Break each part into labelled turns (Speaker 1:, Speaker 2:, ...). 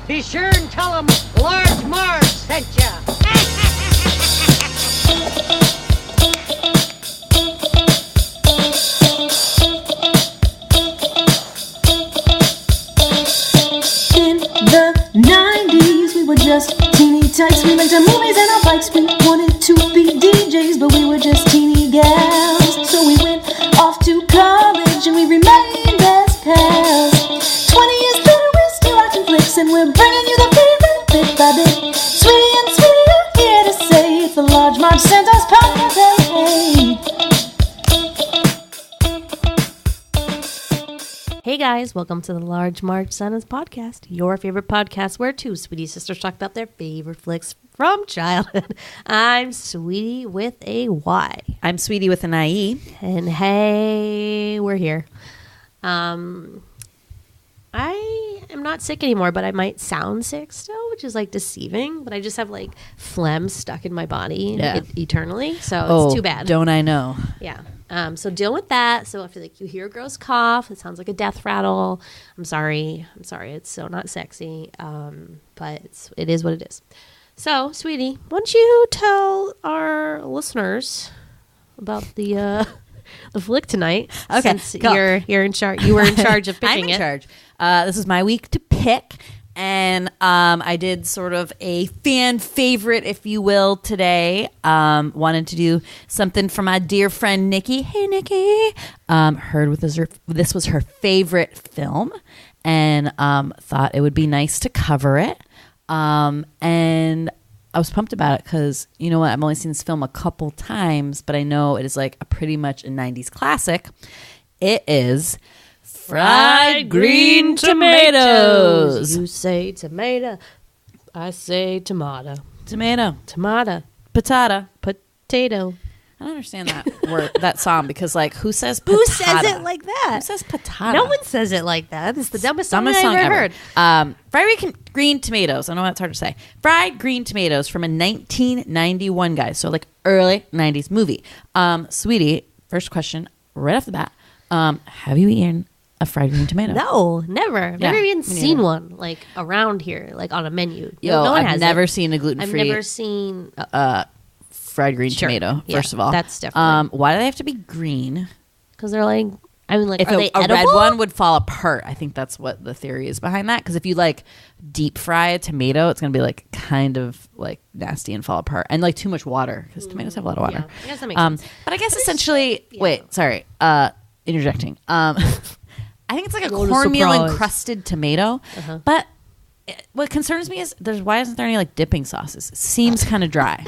Speaker 1: Be sure and tell them Large Marge sent ya.
Speaker 2: In the 90s, we were just teeny tykes. We liked our movies and our bikes. We wanted to be DJs, but we were just teeny gals. So we went off to college and we remained best pals. 20 years later, we're still watching flicks and we're bringing you the favorite bit by bit. Sweetie and Sweetie are here to say it's the Large Marge Santa's podcast. Hey.
Speaker 3: Hey guys, welcome to the Large Marge Santa's podcast, your favorite podcast where two sweetie sisters talk about their favorite flicks from childhood. I'm Sweetie with a Y.
Speaker 4: I'm Sweetie with an IE.
Speaker 3: And hey, we're here. I am not sick anymore, but I might sound sick still, which is like deceiving, but I just have like phlegm stuck in my body eternally, so it's too bad.
Speaker 4: Don't I know?
Speaker 3: Yeah. So deal with that. So if like you hear a gross cough, it sounds like a death rattle. I'm sorry. It's so not sexy. But it is what it is. So, sweetie, why don't you tell our listeners about the flick tonight?
Speaker 4: Okay,
Speaker 3: Since
Speaker 4: cool.
Speaker 3: you're in charge. You were in charge of picking
Speaker 4: I'm in charge. This is my week to pick. And I did sort of a fan favorite, if you will, today. Wanted to do something for my dear friend Nikki. Hey, Nikki. Heard this was her favorite film, and thought it would be nice to cover it. And I was pumped about it because, you know what, I've only seen this film a couple times, but I know it is like a pretty much a 90s classic. It is Fried Green Tomatoes.
Speaker 3: You say tomato. I say tomato.
Speaker 4: Tomato.
Speaker 3: Tomato.
Speaker 4: Patata.
Speaker 3: Potato.
Speaker 4: I don't understand that word, that song, because like, who says patata?
Speaker 3: Who says it like that?
Speaker 4: Who says patata?
Speaker 3: No one says it like that. It's the dumbest song I've ever heard.
Speaker 4: Fried green tomatoes. I know that's hard to say. Fried green tomatoes from a 1991, guys. So like early 90s movie. Sweetie, first question right off the bat. Have you eaten a fried green tomato?
Speaker 3: No, never. I've never even
Speaker 4: me
Speaker 3: seen
Speaker 4: neither.
Speaker 3: one like around here, like on a menu.
Speaker 4: Yo,
Speaker 3: no one
Speaker 4: I've
Speaker 3: has
Speaker 4: never
Speaker 3: it.
Speaker 4: seen a
Speaker 3: I've
Speaker 4: gluten-free
Speaker 3: never seen.
Speaker 4: fried green
Speaker 3: Sure.
Speaker 4: tomato,
Speaker 3: Yeah,
Speaker 4: first of all.
Speaker 3: that's different.
Speaker 4: Why do they have to be green?
Speaker 3: Because they're like, I mean, like,
Speaker 4: If
Speaker 3: are they
Speaker 4: a red
Speaker 3: edible?
Speaker 4: one would fall apart, I think that's what the theory is behind that. Because if you like deep fry a tomato, it's gonna be like kind of like nasty and fall apart, and like too much water because tomatoes have a lot of water.
Speaker 3: Yeah, I guess that makes sense.
Speaker 4: But I guess essentially,
Speaker 3: yeah.
Speaker 4: wait, sorry, interjecting. I think it's like a
Speaker 3: What a
Speaker 4: cornmeal
Speaker 3: surprise.
Speaker 4: encrusted tomato, but what concerns me is why isn't there any like dipping sauces? It seems kind of dry.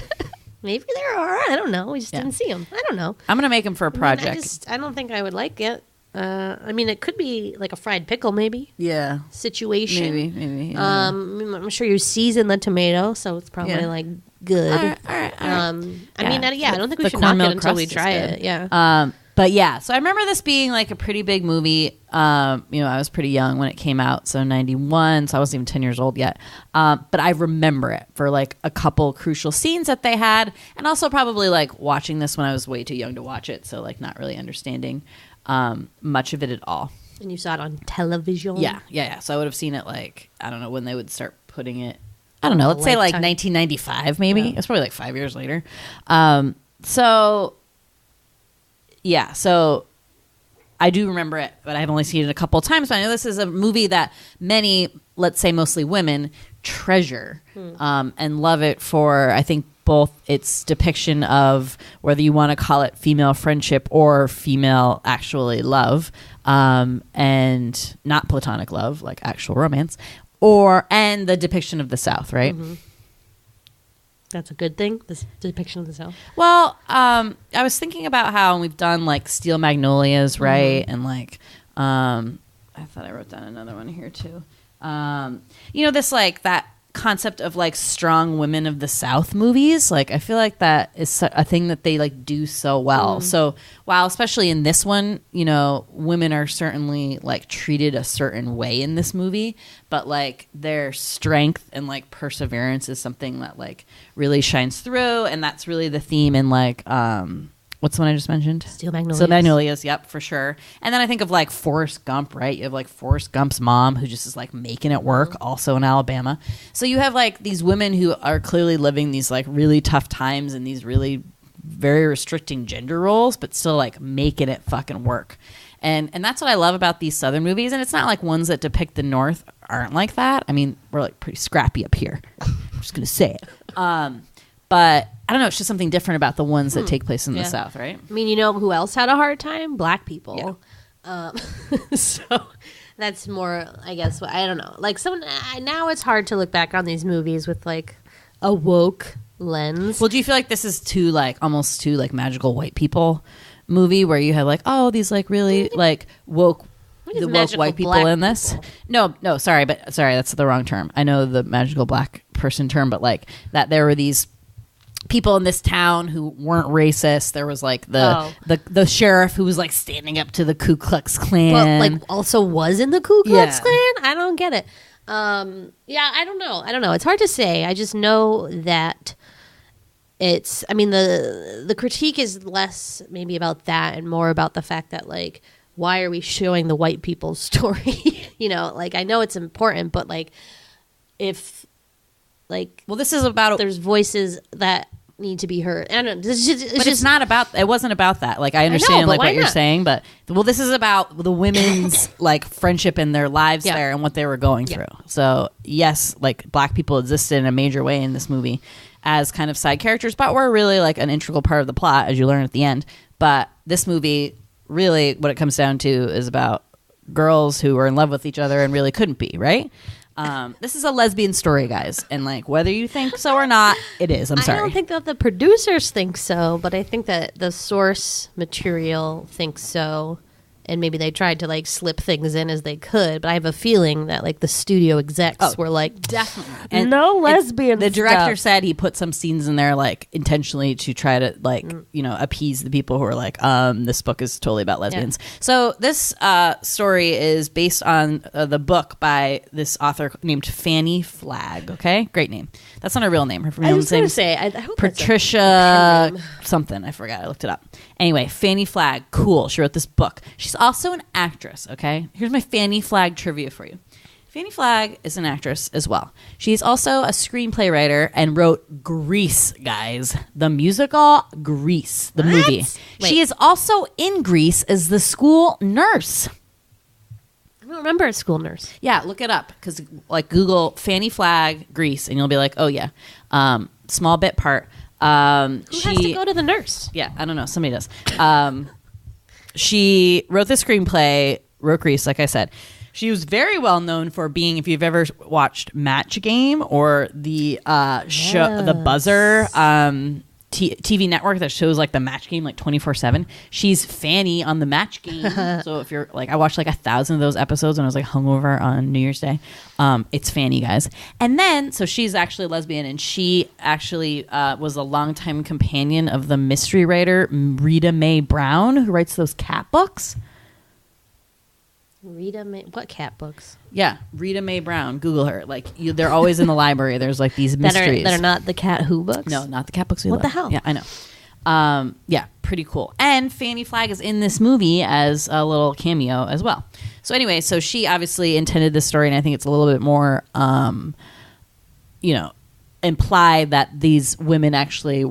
Speaker 3: Maybe there are. I don't know. We just didn't see them. I don't know.
Speaker 4: I'm gonna make them for a project.
Speaker 3: I don't think I would like it. I mean, it could be like a fried pickle, maybe
Speaker 4: Yeah,
Speaker 3: situation.
Speaker 4: maybe. Yeah.
Speaker 3: I'm sure you season the tomato, so it's probably like good.
Speaker 4: All right.
Speaker 3: I mean, I don't think we
Speaker 4: The
Speaker 3: should knock
Speaker 4: cornmeal
Speaker 3: it until we
Speaker 4: crust is
Speaker 3: try
Speaker 4: good.
Speaker 3: it. Yeah.
Speaker 4: But yeah, so I remember this being like a pretty big movie. I was pretty young when it came out, so 91, so I wasn't even 10 years old yet. But I remember it for like a couple crucial scenes that they had, and also probably like watching this when I was way too young to watch it, so like not really understanding much of it at all.
Speaker 3: And you saw it on television.
Speaker 4: Yeah. So I would have seen it like, I don't know, when they would start putting it, I don't know, let's say like
Speaker 3: Lifetime.
Speaker 4: 1995 maybe.
Speaker 3: Yeah.
Speaker 4: It's probably like 5 years later. So I do remember it, but I've only seen it a couple of times. But I know this is a movie that many, let's say mostly women, treasure and love it for, I think, both its depiction of whether you want to call it female friendship or female actually love, and not platonic love, like actual romance, and the depiction of the South, right?
Speaker 3: Mm-hmm. That's a good thing. This depiction of the South.
Speaker 4: Well, I was thinking about how we've done like Steel Magnolias, right? And like, I thought I wrote down another one here too. This like that concept of like strong women of the South movies. Like, I feel like that is a thing that they like do so well. So while especially in this one, women are certainly like treated a certain way in this movie, but like their strength and like perseverance is something that like really shines through. And that's really the theme in like, What's the one I just mentioned?
Speaker 3: Steel Magnolias.
Speaker 4: Steel Magnolias, yep, for sure. And then I think of like Forrest Gump, right? You have like Forrest Gump's mom who just is like making it work, also in Alabama. So you have like these women who are clearly living these like really tough times and these really very restricting gender roles, but still like making it fucking work. And that's what I love about these Southern movies. And it's not like ones that depict the North aren't like that. I mean, we're like pretty scrappy up here. I'm just going to say it. But I don't know. It's just something different about the ones that take place in the South, right?
Speaker 3: I mean, you know who else had a hard time? Black people. Yeah. So that's more, I guess, I don't know. Like now it's hard to look back on these movies with like a woke lens.
Speaker 4: Well, do you feel like this is too like almost too like magical white people movie where you have like, oh, these like really like woke white people in this? People. No, sorry, that's the wrong term. I know the magical black person term, but like that there were these people in this town who weren't racist. There was like the sheriff who was like standing up to the Ku Klux Klan.
Speaker 3: Well, like also was in the Ku Klux Klan? I don't get it. I don't know. It's hard to say. I just know that I mean, the critique is less maybe about that and more about the fact that like, why are we showing the white people's story? You know, like I know it's important, but like if like,
Speaker 4: well, this is about
Speaker 3: there's voices that need to be heard. I don't know.
Speaker 4: It's not about. It wasn't about that. Like I understand like what you're saying, but this is about the women's like friendship and their lives there and what they were going through. So yes, like black people existed in a major way in this movie as kind of side characters, but were really like an integral part of the plot, as you learn at the end. But this movie, really, what it comes down to is about girls who were in love with each other and really couldn't be, right? This is a lesbian story, guys, and like whether you think so or not, it is. I'm sorry.
Speaker 3: I don't think that the producers think so, but I think that the source material thinks so, and maybe they tried to like slip things in as they could. But I have a feeling that like the studio execs were like,
Speaker 4: definitely
Speaker 3: no lesbian.
Speaker 4: The director said he put some scenes in there like intentionally to try to like appease the people who are like, this book is totally about lesbians. Yeah. So this story is based on the book by this author named Fannie Flagg. Okay, great name. That's not her real name. Her
Speaker 3: I was going to
Speaker 4: name's
Speaker 3: say, I hope
Speaker 4: Patricia something. I forgot. I looked it up. Anyway, Fannie Flagg, cool. She wrote this book. She's also an actress, okay? Here's my Fannie Flagg trivia for you. Fannie Flagg is an actress as well. She's also a screenplay writer and wrote Grease, guys. The musical Grease, the movie. Wait. She is also in Grease as the school nurse.
Speaker 3: I don't remember a school nurse.
Speaker 4: Yeah, look it up because like Google Fannie Flagg Grease and you'll be like, oh yeah, small bit part.
Speaker 3: Who has to go to the nurse?
Speaker 4: Yeah, I don't know. Somebody does. She wrote the screenplay, wrote Grease, like I said. She was very well known for being, if you've ever watched Match Game or the show, The Buzzer TV network that shows like the Match Game like 24/7. She's Fanny on the Match Game. So if you're like, I watched like 1,000 of those episodes when I was like hungover on New Year's Day. It's Fanny, guys. And then, so she's actually a lesbian, and she actually was a longtime companion of the mystery writer Rita Mae Brown, who writes those cat books.
Speaker 3: Rita Mae, what cat books?
Speaker 4: Yeah, Rita Mae Brown. Google her. Like they're always in the library. There's like these mysteries
Speaker 3: that are not the Cat Who books.
Speaker 4: No, not the cat books.
Speaker 3: What the hell?
Speaker 4: Yeah, I know. Yeah, pretty cool. And Fannie Flagg is in this movie as a little cameo as well. So anyway, so she obviously intended this story, and I think it's a little bit more, implied that these women actually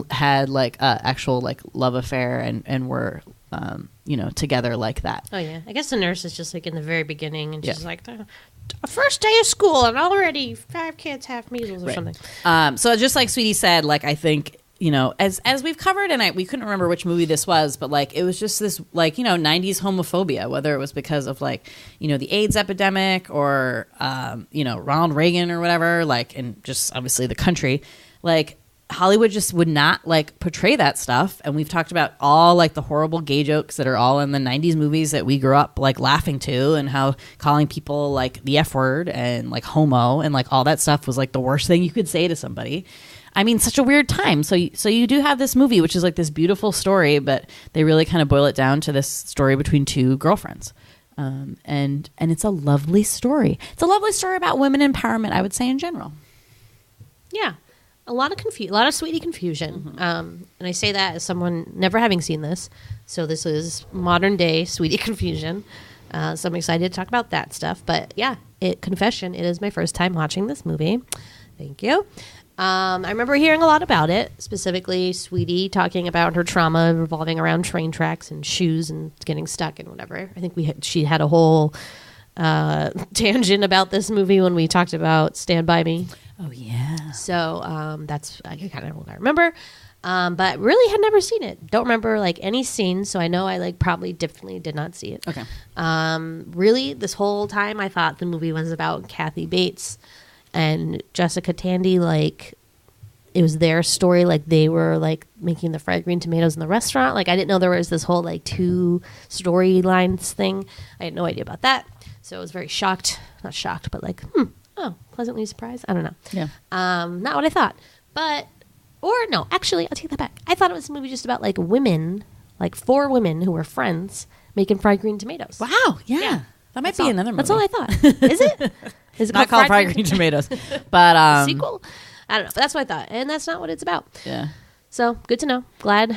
Speaker 4: had like actual like love affair and were. Together like that.
Speaker 3: Oh, yeah. I guess the nurse is just like in the very beginning, and she's like, the first day of school, and already 5 kids have measles or something.
Speaker 4: So just like Sweetie said, like, I think, as we've covered, and we couldn't remember which movie this was, but like, it was just this, like, 90s homophobia, whether it was because of like, the AIDS epidemic or, Ronald Reagan or whatever, like, and just obviously the country, like, Hollywood just would not like portray that stuff. And we've talked about all like the horrible gay jokes that are all in the 90s movies that we grew up like laughing to, and how calling people like the F word and like homo and like all that stuff was like the worst thing you could say to somebody. I mean, such a weird time. So you do have this movie, which is like this beautiful story, but they really kind of boil it down to this story between two girlfriends. And it's a lovely story. It's a lovely story about women empowerment, I would say, in general.
Speaker 3: Yeah. a lot of sweetie confusion. And I say that as someone never having seen this. So this is modern day sweetie confusion. So I'm excited to talk about that stuff. But yeah, confession, it is my first time watching this movie. Thank you. I remember hearing a lot about it, specifically Sweetie talking about her trauma revolving around train tracks and shoes and getting stuck and whatever. I think she had a whole tangent about this movie when we talked about Stand By Me.
Speaker 4: Oh, yeah.
Speaker 3: So that's kind of what I remember. But really had never seen it. Don't remember like any scenes, so I know I like probably definitely did not see it.
Speaker 4: Okay.
Speaker 3: Really, this whole time I thought the movie was about Kathy Bates and Jessica Tandy. Like it was their story. Like they were like making the fried green tomatoes in the restaurant. Like I didn't know there was this whole like 2 storylines thing. I had no idea about that. So I was very shocked. Not shocked, but like, pleasantly surprised. I don't know.
Speaker 4: Yeah.
Speaker 3: Not what I thought. But or no, actually, I'll take that back. I thought it was a movie just about like women, like 4 women who were friends making fried green tomatoes.
Speaker 4: Wow. Yeah. That might be another movie.
Speaker 3: That's all I thought. Is it? Is it
Speaker 4: not called fried green tomatoes, but
Speaker 3: sequel? I don't know. But that's what I thought, and that's not what it's about.
Speaker 4: Yeah.
Speaker 3: So good to know. Glad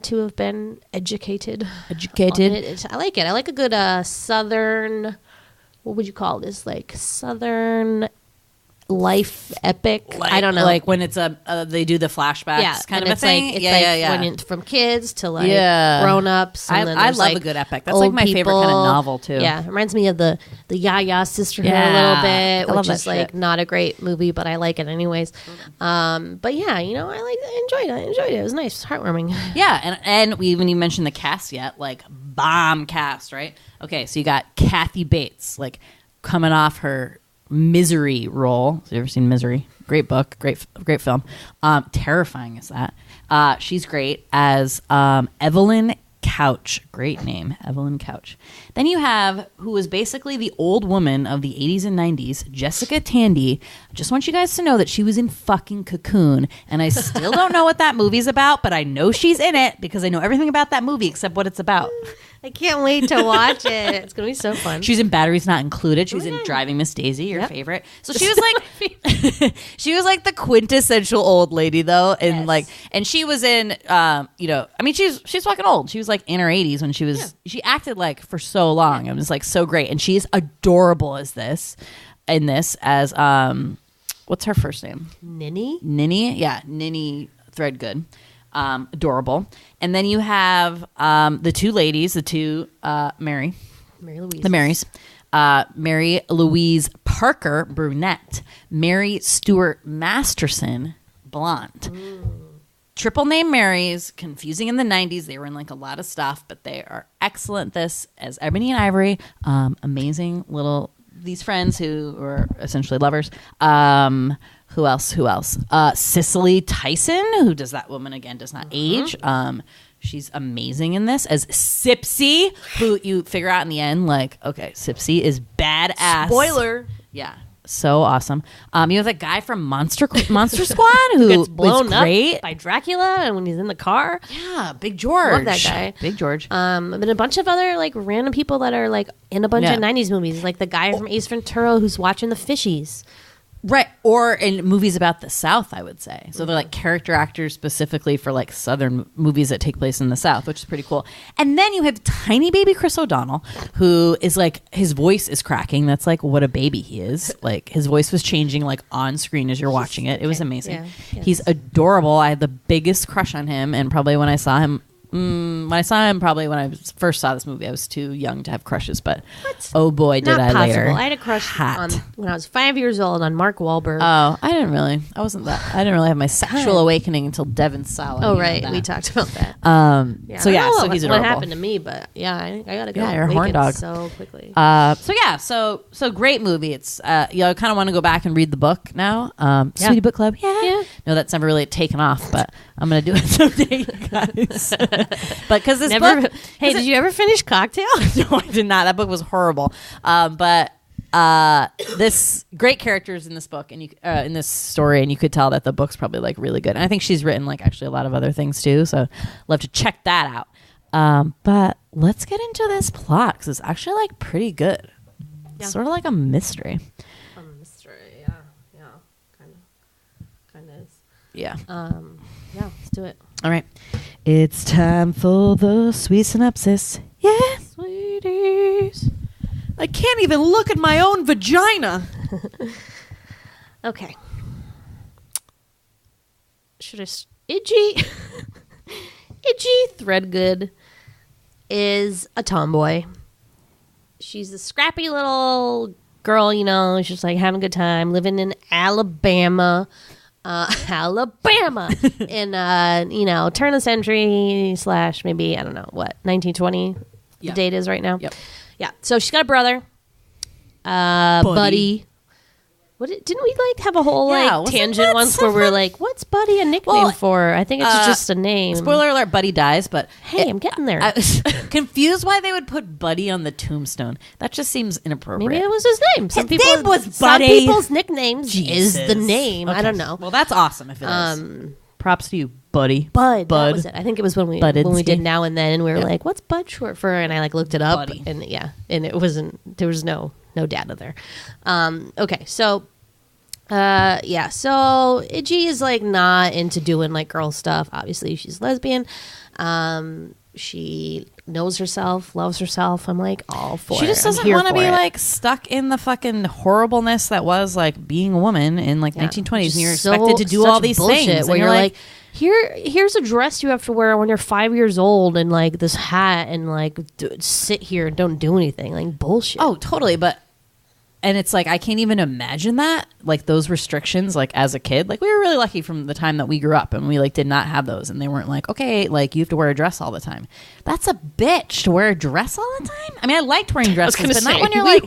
Speaker 3: to have been educated. I like it. I like a good southern. What would you call this? Like southern life epic.
Speaker 4: Like,
Speaker 3: I don't know.
Speaker 4: Like when it's they do the flashbacks kind of a thing.
Speaker 3: Like, it's when it's from kids to like grown ups.
Speaker 4: I love a good epic. That's like my favorite kind of novel too.
Speaker 3: Yeah, it reminds me of the Yaya Sisterhood a little bit, which is like not a great movie, but I like it anyways. But yeah, I enjoyed it. It was nice, it was heartwarming.
Speaker 4: Yeah, and we even you mentioned the cast yet, like bomb cast, right? Okay, so you got Kathy Bates, like coming off her Misery role. Have you ever seen Misery? Great book, great film. Terrifying is that. She's great as Evelyn Couch. Great name, Evelyn Couch. Then you have, who was basically the old woman of the 80s and 90s, Jessica Tandy. I just want you guys to know that she was in fucking Cocoon, and I still don't know what that movie's about, but I know she's in it because I know everything about that movie except what it's about.
Speaker 3: I can't wait to watch it. It's going to be so fun.
Speaker 4: She's in Batteries Not Included. She was in Driving Miss Daisy, your favorite. So she was like, she was like the quintessential old lady though. And like, and she was in, she's fucking old. She was like in her 80s when she acted like for so long. It was like so great. And she's adorable as as what's her first name? Ninny. Yeah. Ninny Threadgood. Adorable. And then you have the 2 ladies, Mary Louise. The Marys. Mary Louise Parker, brunette. Mary Stuart Masterson, blonde. Triple name Marys, confusing in the 90s. They were in like a lot of stuff, but they are excellent this as Ebony and Ivory. Amazing little, these friends who were essentially lovers. Who else? Cicely Tyson, who does that woman again, does not age. She's amazing in this as Sipsy, who you figure out in the end, like, okay, Sipsy is badass.
Speaker 3: Spoiler.
Speaker 4: Yeah. So awesome. You have that guy from Monster Squad who
Speaker 3: gets blown
Speaker 4: up
Speaker 3: by Dracula and when he's in the car.
Speaker 4: Yeah, Big George.
Speaker 3: Love that guy.
Speaker 4: Big George.
Speaker 3: But a bunch of other like random people that are like in a bunch of 90s movies, like the guy from Ace Ventura who's watching the fishies.
Speaker 4: Right, or in movies about the South, I would say. So they're like character actors specifically for like Southern movies that take place in the South, which is pretty cool. And then you have tiny baby Chris O'Donnell, who is like, his voice is cracking. That's like what a baby he is. Like his voice was changing like on screen as you're watching it. It was amazing. Yeah, yes. He's adorable. I had the biggest crush on him, and probably when I saw him, probably when I first saw this movie, I was too young to have crushes, but oh boy, did I later.
Speaker 3: I had a crush when I was 5 years old on Mark Wahlberg.
Speaker 4: Oh, I didn't really have my sexual awakening until Devon Sawa.
Speaker 3: Oh, right. We talked about that.
Speaker 4: So he's adorable.
Speaker 3: What happened to me, but yeah, I gotta go.
Speaker 4: Yeah, you're a horn dog.
Speaker 3: So quickly.
Speaker 4: So great movie. It's, I kind of want to go back and read the book now. Sweetie Book Club. Yeah. No, that's never really taken off, but I'm going to do it someday, you guys. But because this book...
Speaker 3: Hey, did you ever finish Cocktail?
Speaker 4: No, I did not. That book was horrible. But this great characters in this book and in this story, and you could tell that the book's probably like really good. And I think she's written like actually a lot of other things too, so love to check that out. But let's get into this plot because it's actually like pretty good. Yeah. Sort of like a mystery.
Speaker 3: Yeah, kind of is.
Speaker 4: Yeah.
Speaker 3: Yeah, let's do it.
Speaker 4: All right. It's time for the sweet synopsis. Yeah.
Speaker 3: Sweeties.
Speaker 4: I can't even look at my own vagina.
Speaker 3: Okay. Idgie Threadgood is a tomboy. She's a scrappy little girl, you know, she's just like having a good time, living in Alabama. In, you know, turn of the century / maybe, I don't know, what, 1920 the date is right now?
Speaker 4: Yep.
Speaker 3: Yeah. So she's got a brother, Buddy. Didn't we like have a whole tangent once where we're like, what's Buddy a nickname for? I think it's just a name.
Speaker 4: Spoiler alert, Buddy dies, but
Speaker 3: hey, I'm getting there.
Speaker 4: I was confused why they would put Buddy on the tombstone. That just seems inappropriate.
Speaker 3: Maybe it was his name.
Speaker 4: His name was Buddy.
Speaker 3: Some people's nicknames
Speaker 4: Jesus.
Speaker 3: is the name.
Speaker 4: Okay.
Speaker 3: I don't know.
Speaker 4: Well, that's awesome if it is. Props to you, Buddy.
Speaker 3: That was it. I think it was when we did Now and Then, and we were like, what's Bud short for? And I like looked it up,
Speaker 4: Buddy.
Speaker 3: and it wasn't. There was no data there. Okay, so. So Idgie is like not into doing like girl stuff. Obviously, she's lesbian. She knows herself, loves herself. I'm like all for it.
Speaker 4: She just doesn't want to be like stuck in the fucking horribleness that was like being a woman in like 1920s, and you're expected to do all these things.
Speaker 3: Where you're like, here's a dress you have to wear when you're 5 years old, and like this hat, and like sit here and don't do anything. Like bullshit.
Speaker 4: Oh, totally, but. And it's like, I can't even imagine that, like those restrictions, like as a kid. Like we were really lucky from the time that we grew up, and we like did not have those, and they weren't like, okay, like you have to wear a dress all the time. That's a bitch to wear a dress all the time. I mean, I liked wearing dresses, but not when you're like,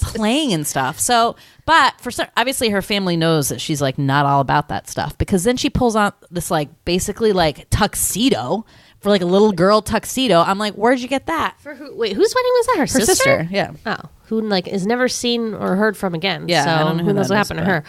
Speaker 4: playing and stuff. So, but obviously her family knows that she's like not all about that stuff, because then she pulls on this like basically like tuxedo. For like a little girl tuxedo. I'm like, where'd you get that?
Speaker 3: For who? Wait, whose wedding was that? Her sister?
Speaker 4: Yeah.
Speaker 3: Oh, who like is never seen or heard from again.
Speaker 4: Yeah.
Speaker 3: So
Speaker 4: I don't know
Speaker 3: who knows what
Speaker 4: is,
Speaker 3: happened to her.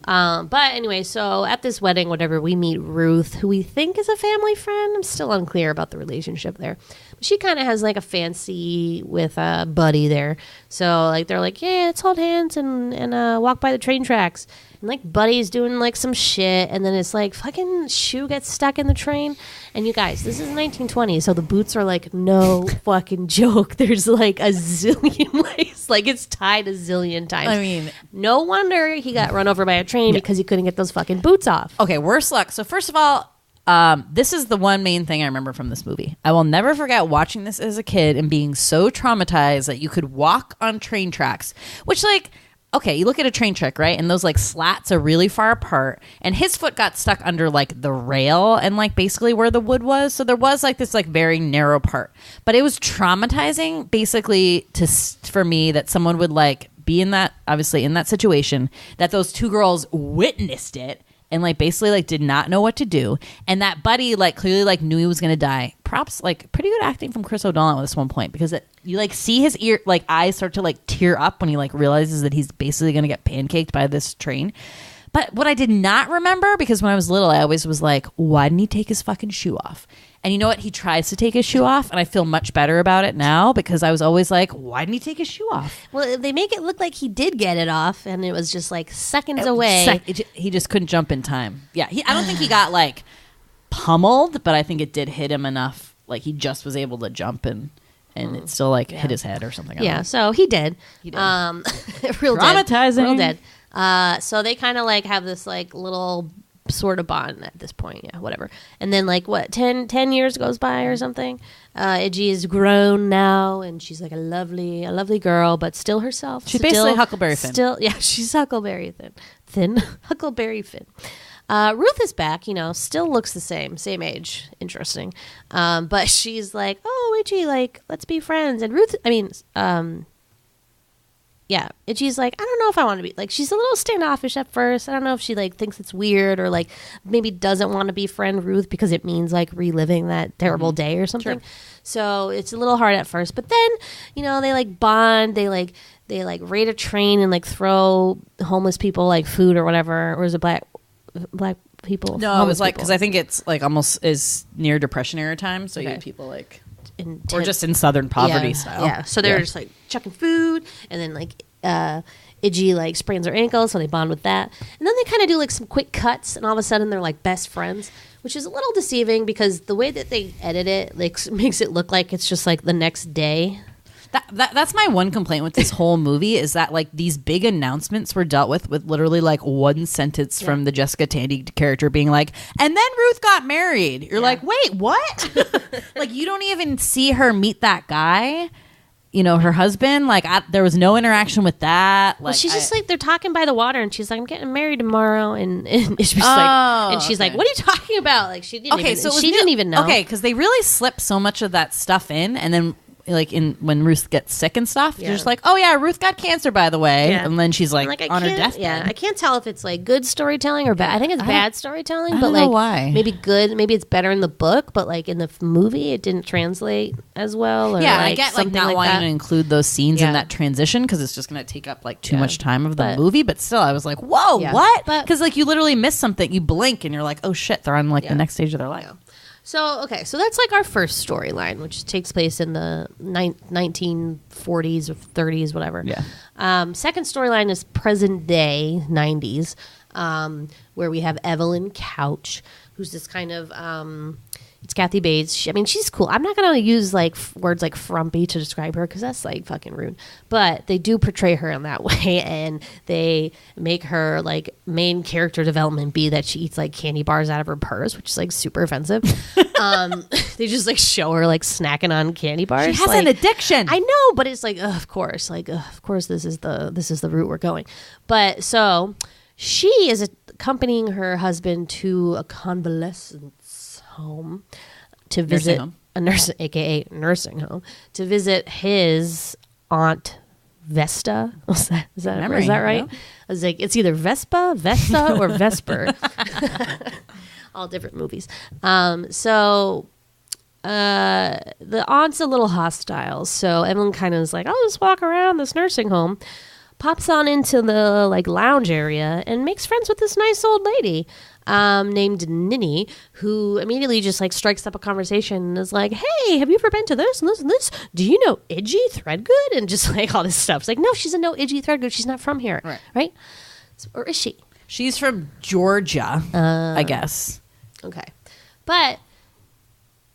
Speaker 3: But anyway, so at this wedding, whatever, we meet Ruth, who we think is a family friend. I'm still unclear about the relationship there. But she kind of has like a fancy with a Buddy there. So like they're like, yeah, let's hold hands and walk by the train tracks. And like Buddy's doing like some shit, and then it's like fucking shoe gets stuck in the train. And you guys, this is 1920, so the boots are like no fucking joke. There's like a zillion ways, like it's tied a zillion times.
Speaker 4: I mean,
Speaker 3: no wonder he got run over by a train because he couldn't get those fucking boots off.
Speaker 4: Okay, worse luck. So first of all, this is the one main thing I remember from this movie. I will never forget watching this as a kid and being so traumatized that you could walk on train tracks, which like, okay, you look at a train track, right? And those like slats are really far apart, and his foot got stuck under like the rail and like basically where the wood was. So there was like this like very narrow part, but it was traumatizing basically for me that someone would like be in that, obviously in that situation, that those two girls witnessed it and like basically like did not know what to do, and that Buddy like clearly like knew he was gonna die. Props, like pretty good acting from Chris O'Donnell at this one point, because you like see his eyes start to like tear up when he like realizes that he's basically gonna get pancaked by this train. But what I did not remember, because when I was little I always was like, why didn't he take his fucking shoe off? And you know what? He tries to take his shoe off, and I feel much better about it now, because I was always like, why didn't he take his shoe off?
Speaker 3: Well, they make it look like he did get it off, and it was just like seconds away.
Speaker 4: He just couldn't jump in time. Yeah, I don't think he got like pummeled, but I think it did hit him enough. Like he just was able to jump, and it still like hit his head or something.
Speaker 3: Yeah, so he did. Real
Speaker 4: traumatizing.
Speaker 3: Real dead. So they kind of like have this like little sort of bond at this point. Yeah, whatever. And then like what, 10 years goes by or something. Idgie is grown now, and she's like a lovely girl, but still herself.
Speaker 4: She's basically Huckleberry Finn.
Speaker 3: She's Huckleberry Finn. Huckleberry Finn. Ruth is back, still looks the same age. Interesting. But she's like, oh, Idgie, like, let's be friends. And Idgie's like, I don't know if I want to be, like, she's a little standoffish at first. I don't know if she like thinks it's weird, or like maybe doesn't want to be friend Ruth because it means like reliving that terrible day or something. Sure. So it's a little hard at first, but then, they like bond, they raid a train and like throw homeless people like food or whatever. Or is it black people?
Speaker 4: No, it was like, because I think it's like almost is near Depression era time. So you had people like, or just in Southern poverty style.
Speaker 3: Yeah. So they're just like chucking food, and then like Idgie like sprains her ankle, so they bond with that. And then they kind of do like some quick cuts, and all of a sudden they're like best friends, which is a little deceiving because the way that they edit it like makes it look like it's just like the next day.
Speaker 4: That's my one complaint with this whole movie is that like these big announcements were dealt with literally like one sentence from the Jessica Tandy character being like, and then Ruth got married. You're like, wait, what? Like you don't even see her meet that guy, you know, her husband. Like there was no interaction with that. Like
Speaker 3: well, she's just like they're talking by the water, and she's like, I'm getting married tomorrow, and she's like, what are you talking about? Like she didn't didn't even know.
Speaker 4: Okay, because they really slip so much of that stuff in, and then. Like when Ruth gets sick and stuff, you're just like, oh yeah, Ruth got cancer, by the way, and then she's like on her deathbed.
Speaker 3: Yeah, I can't tell if it's like good storytelling or bad. I think it's bad storytelling, but
Speaker 4: don't
Speaker 3: like
Speaker 4: know why.
Speaker 3: Maybe good, maybe it's better in the book, but like in the movie, it didn't translate as well. Or
Speaker 4: yeah,
Speaker 3: like
Speaker 4: I get like not wanting to include those scenes in that transition because it's just going to take up like too much time of the movie. But still, I was like, whoa, what? Because like you literally miss something, you blink, and you're like, oh shit, they're on like the next stage of their life.
Speaker 3: So, so that's like our first storyline, which takes place in the 1940s or 30s, whatever. Yeah. Second storyline is present day, 90s, where we have Evelyn Couch, who's this kind of... it's Kathy Bates. She's cool. I'm not going to use like words like frumpy to describe her because that's like fucking rude. But they do portray her in that way, and they make her like main character development be that she eats like candy bars out of her purse, which is like super offensive. They just like show her like snacking on candy bars.
Speaker 4: She has
Speaker 3: like,
Speaker 4: an addiction.
Speaker 3: I know, but it's like, of course, this is the route we're going. But so she is accompanying her husband to a convalescence home to visit a nursing home to visit his aunt Vesta. Is that right?
Speaker 4: No?
Speaker 3: I was like, it's either Vesta, or Vesper. All different movies. So the aunt's a little hostile. So Evelyn kind of is like, I'll just walk around this nursing home. Pops on into the like lounge area and makes friends with this nice old lady named Nikki, who immediately just like strikes up a conversation and is like, hey, have you ever been to this and this and this? Do you know Idgie Threadgood? And just like all this stuff. It's like, no, she doesn't know Idgie Threadgood. She's not from here. Right? So, or is she?
Speaker 4: She's from Georgia, I guess.
Speaker 3: Okay. But.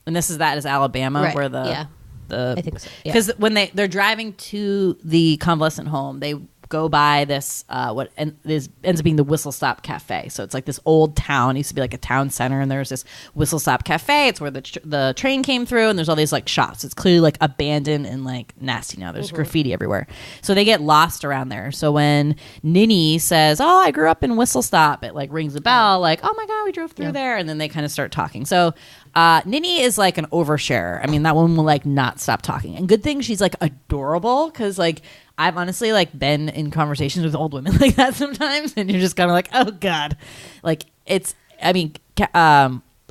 Speaker 4: And this is Alabama where I think so. Because when they're driving to the convalescent home, they go by this ends up being the Whistle Stop Cafe. So it's like this old town. It used to be like a town center, and there's this Whistle Stop Cafe. It's where the train came through, and there's all these like shops. It's clearly like abandoned and like nasty now. There's graffiti everywhere. So they get lost around there. So when Nikki says, "Oh, I grew up in Whistle Stop," it like rings a bell. Like, "Oh my god, we drove through there," and then they kind of start talking. So Nikki is like an oversharer. I mean, that woman will like not stop talking. And good thing she's like adorable because like I've honestly like been in conversations with old women like that sometimes, and you're just kind of like, oh god, like it's. I mean,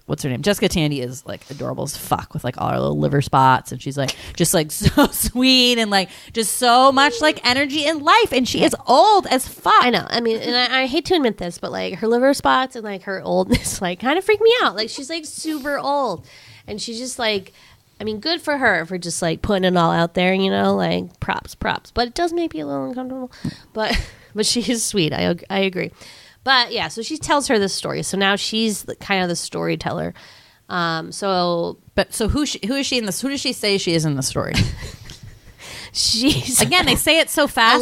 Speaker 4: what's her name? Jessica Tandy is like adorable as fuck with like all her little liver spots, and she's like just like so sweet and like just so much like energy in life, and she is old as fuck.
Speaker 3: I know. I mean, and I hate to admit this, but like her liver spots and like her oldness like kind of freak me out. Like she's like super old, and she's just like. I mean, good for her for just like putting it all out there, you know, like props. But it does make me a little uncomfortable. But she is sweet. I agree. But yeah, so she tells her this story. So now she's kind of the storyteller. So
Speaker 4: who is she in this? Who does she say she is in the story?
Speaker 3: She's
Speaker 4: again, they say it so fast.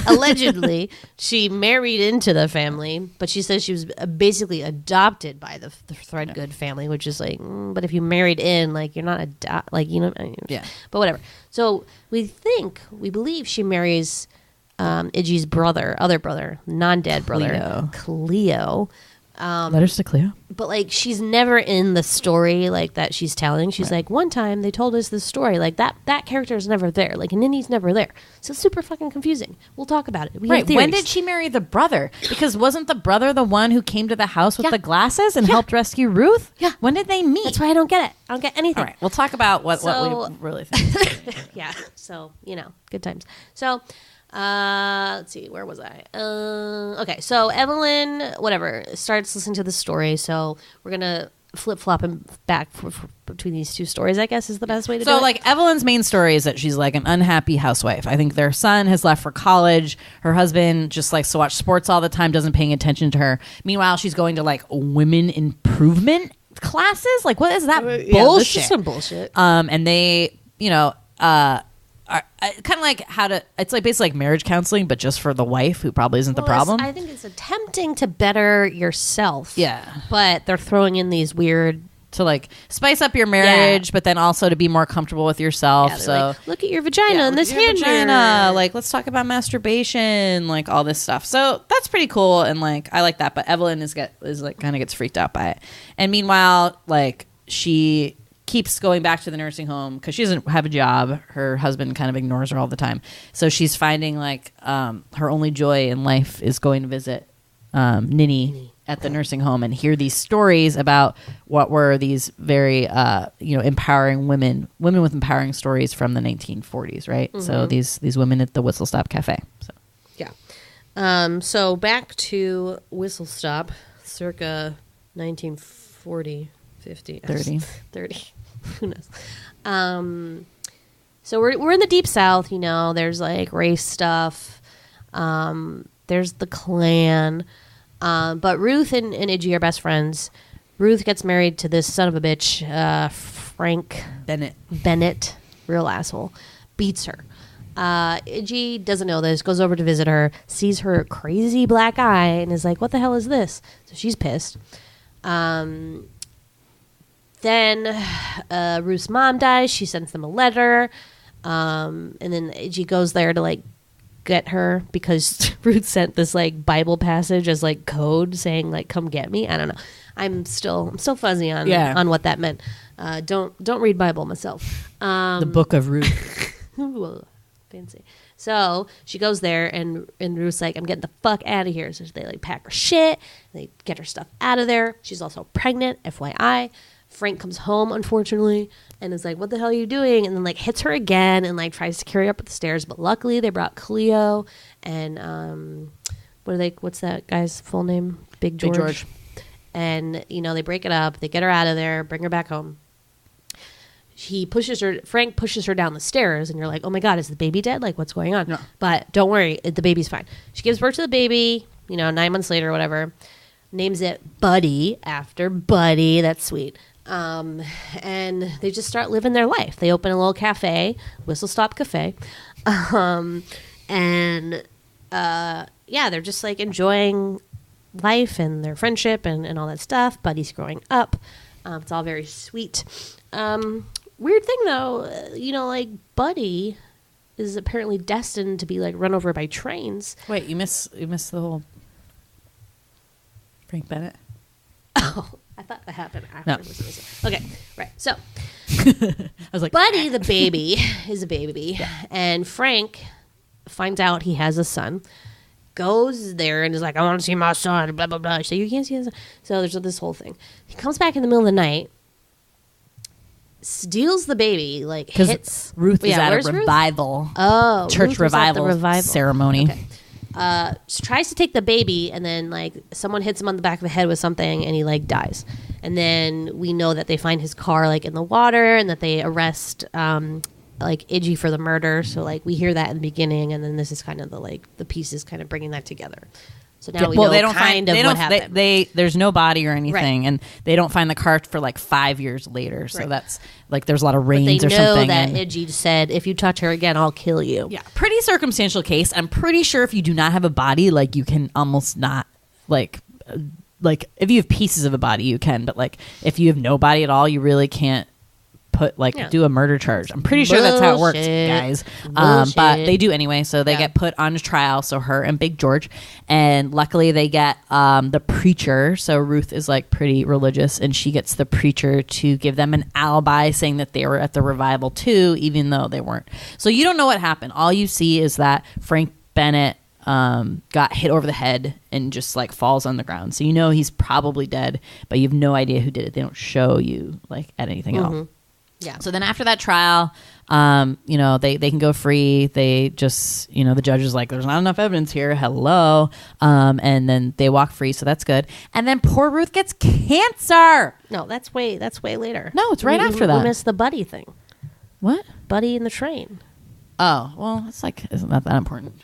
Speaker 3: Allegedly, she married into the family, but she says she was basically adopted by the Threadgood family, which is like, but if you married in, like you're not like you know, But whatever. So we believe she marries Idgie's other brother, non-dead brother, Cleo.
Speaker 4: Letters to Cleo.
Speaker 3: But like she's never in the story like that she's telling. She's like, one time they told us this story. Like that character is never there. Like Ninny's never there. So it's super fucking confusing. We'll talk about it.
Speaker 4: When did she marry the brother? Because wasn't the brother the one who came to the house with the glasses and helped rescue Ruth?
Speaker 3: Yeah.
Speaker 4: When did they meet?
Speaker 3: That's why I don't get it. I don't get anything.
Speaker 4: All right. We'll talk about what we really think.
Speaker 3: Yeah. So, you know, good times. So let's see, where was I? Okay, so Evelyn, whatever, starts listening to the story. So we're gonna flip-flopping back between these two stories, I guess, is the best way to do it.
Speaker 4: So, like, Evelyn's main story is that she's, like, an unhappy housewife. I think their son has left for college. Her husband just likes to watch sports all the time, doesn't pay attention to her. Meanwhile, she's going to, like, women improvement classes. Like, what is that bullshit?
Speaker 3: This is some bullshit.
Speaker 4: And they, you know, are kind of like it's like basically like marriage counseling, but just for the wife who probably isn't the problem.
Speaker 3: I think it's attempting to better yourself.
Speaker 4: Yeah.
Speaker 3: But they're throwing in these weird...
Speaker 4: To like spice up your marriage, but then also to be more comfortable with yourself.
Speaker 3: Yeah,
Speaker 4: so
Speaker 3: like, look at your vagina and this hand
Speaker 4: vagina. Like, let's talk about masturbation, like all this stuff. So that's pretty cool, and like I like that. But Evelyn is like kind of gets freaked out by it. And meanwhile, like she keeps going back to the nursing home because she doesn't have a job. Her husband kind of ignores her all the time. So she's finding like her only joy in life is going to visit Ninny at the nursing home and hear these stories about what were these very empowering women with empowering stories from the 1940s, right? Mm-hmm. So these women at the Whistle Stop Cafe. So
Speaker 3: yeah. So back to Whistle Stop, circa 1940, 50, 30. Who knows? So we're in the Deep South. You know, there's like race stuff. There's the Klan. But Ruth and Idgie are best friends. Ruth gets married to this son of a bitch, Frank Bennett, real asshole, beats her. Idgie doesn't know this, goes over to visit her, sees her crazy black eye, and is like, what the hell is this? So she's pissed. Then Ruth's mom dies. She sends them a letter. And then Idgie goes there to like get her because Ruth sent this like Bible passage as like code saying like come get me. I don't know. I'm still fuzzy on what that meant. Don't read Bible myself.
Speaker 4: The Book of Ruth.
Speaker 3: Ooh, fancy. So she goes there and Ruth's like, I'm getting the fuck out of here. So they like pack her shit. They get her stuff out of there. She's also pregnant, FYI. Frank comes home, unfortunately, and is like, what the hell are you doing? And then like hits her again and like tries to carry her up the stairs. But luckily they brought Cleo and what's that guy's full name? Big George. And, you know, they break it up. They get her out of there, bring her back home. Frank pushes her down the stairs, and you're like, oh my God, is the baby dead? Like, what's going on? No. But don't worry, the baby's fine. She gives birth to the baby, 9 months later or whatever. Names it Buddy after Buddy. That's sweet. And they just start living their life. They open a little cafe, Whistle Stop Cafe. They're just like enjoying life and their friendship and all that stuff. Buddy's growing up. It's all very sweet. Weird thing though, like Buddy is apparently destined to be like run over by trains.
Speaker 4: Wait, you miss the whole Frank Bennett?
Speaker 3: Oh, I thought that happened after. No. Okay, right. So
Speaker 4: I was like,
Speaker 3: Buddy the baby is a baby, and Frank finds out he has a son. Goes there and is like, I want to see my son, blah, blah, blah. So you can't see his son. So there's this whole thing. He comes back in the middle of the night, steals the baby, like hits.
Speaker 4: Ruth is at a revival.
Speaker 3: Oh,
Speaker 4: church revival ceremony.
Speaker 3: Okay. Tries to take the baby, and then like someone hits him on the back of the head with something, and he like dies. And then we know that they find his car like in the water, and that they arrest like Idgie for the murder. So like we hear that in the beginning, and then this is kind of the pieces kind of bringing that together. So now we know what happened.
Speaker 4: There's no body or anything, and they don't find the car for like 5 years later. So that's like there's a lot of rains or something.
Speaker 3: They know that Idgie said, if you touch her again, I'll kill you.
Speaker 4: Yeah, pretty circumstantial case. I'm pretty sure if you do not have a body, like you can almost not like if you have pieces of a body, you can, but like if you have no body at all, you really can't do a murder charge. I'm pretty sure that's how it works, guys. But they do anyway, so they get put on trial. So her and Big George, and luckily they get the preacher. So Ruth is like pretty religious, and she gets the preacher to give them an alibi, saying that they were at the revival too, even though they weren't. So you don't know what happened. All you see is that Frank Bennett got hit over the head and just like falls on the ground. So you know he's probably dead, but you have no idea who did it. They don't show you like at anything at all.
Speaker 3: Yeah.
Speaker 4: So then after that trial, they can go free. They just, the judge is like, there's not enough evidence here. Hello. And then they walk free. So that's good. And then poor Ruth gets cancer.
Speaker 3: No, that's way later.
Speaker 4: No, it's right after that.
Speaker 3: We missed the Buddy thing.
Speaker 4: What?
Speaker 3: Buddy in the train.
Speaker 4: Oh, well, it's like, isn't that important?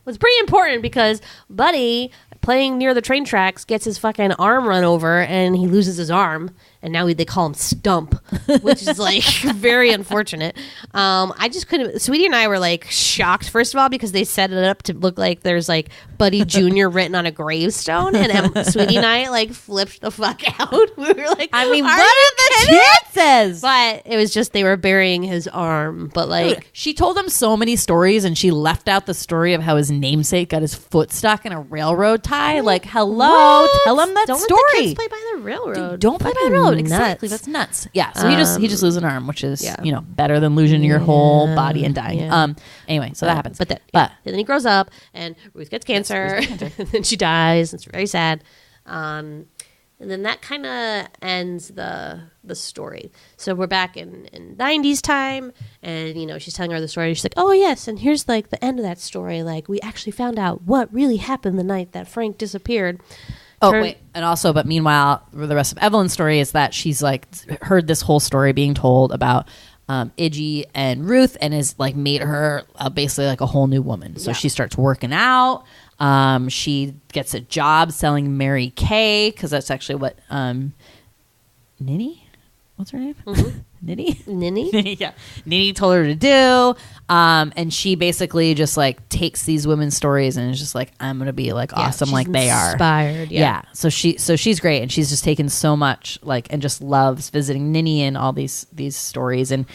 Speaker 3: Was pretty important because Buddy, playing near the train tracks, gets his fucking arm run over and he loses his arm. And now they call him Stump, which is like very unfortunate. I just couldn't. Sweetie and I were like shocked, first of all, because they set it up to look like there's like Buddy Jr. written on a gravestone. And Sweetie and I like flipped the fuck out. We were like,
Speaker 4: I mean, what are the chances?
Speaker 3: But it was just they were burying his arm. But like,
Speaker 4: dude, she told him so many stories and she left out the story of how his namesake got his foot stuck in a railroad tie. Like, hello,
Speaker 3: what?
Speaker 4: tell him that
Speaker 3: don't
Speaker 4: story.
Speaker 3: Let the kids play by the railroad.
Speaker 4: Dude, don't play by the railroad. Exactly, that's nuts. Yeah, so he just loses an arm, which is better than losing your whole body and dying.
Speaker 3: Yeah.
Speaker 4: Anyway, so that happens.
Speaker 3: But and then he grows up, and Ruth gets cancer, and then she dies. It's very sad. And then that kind of ends the story. So we're back in 90s time, and she's telling her the story. She's like, "Oh yes, and here's like the end of that story. Like we actually found out what really happened the night that Frank disappeared."
Speaker 4: Wait, and also, but meanwhile, the rest of Evelyn's story is that she's like heard this whole story being told about Idgie and Ruth, and has like made her basically like a whole new woman. So she starts working out. She gets a job selling Mary Kay, because that's actually what Nini? What's her name?
Speaker 3: Mm-hmm.
Speaker 4: Nini? Yeah. Nini told her to do. And she basically just like takes these women's stories and is just like, I'm gonna be like awesome like they are.
Speaker 3: Inspired. Yeah.
Speaker 4: So she's great, and she's just taken so much like, and just loves visiting Nini and all these stories, and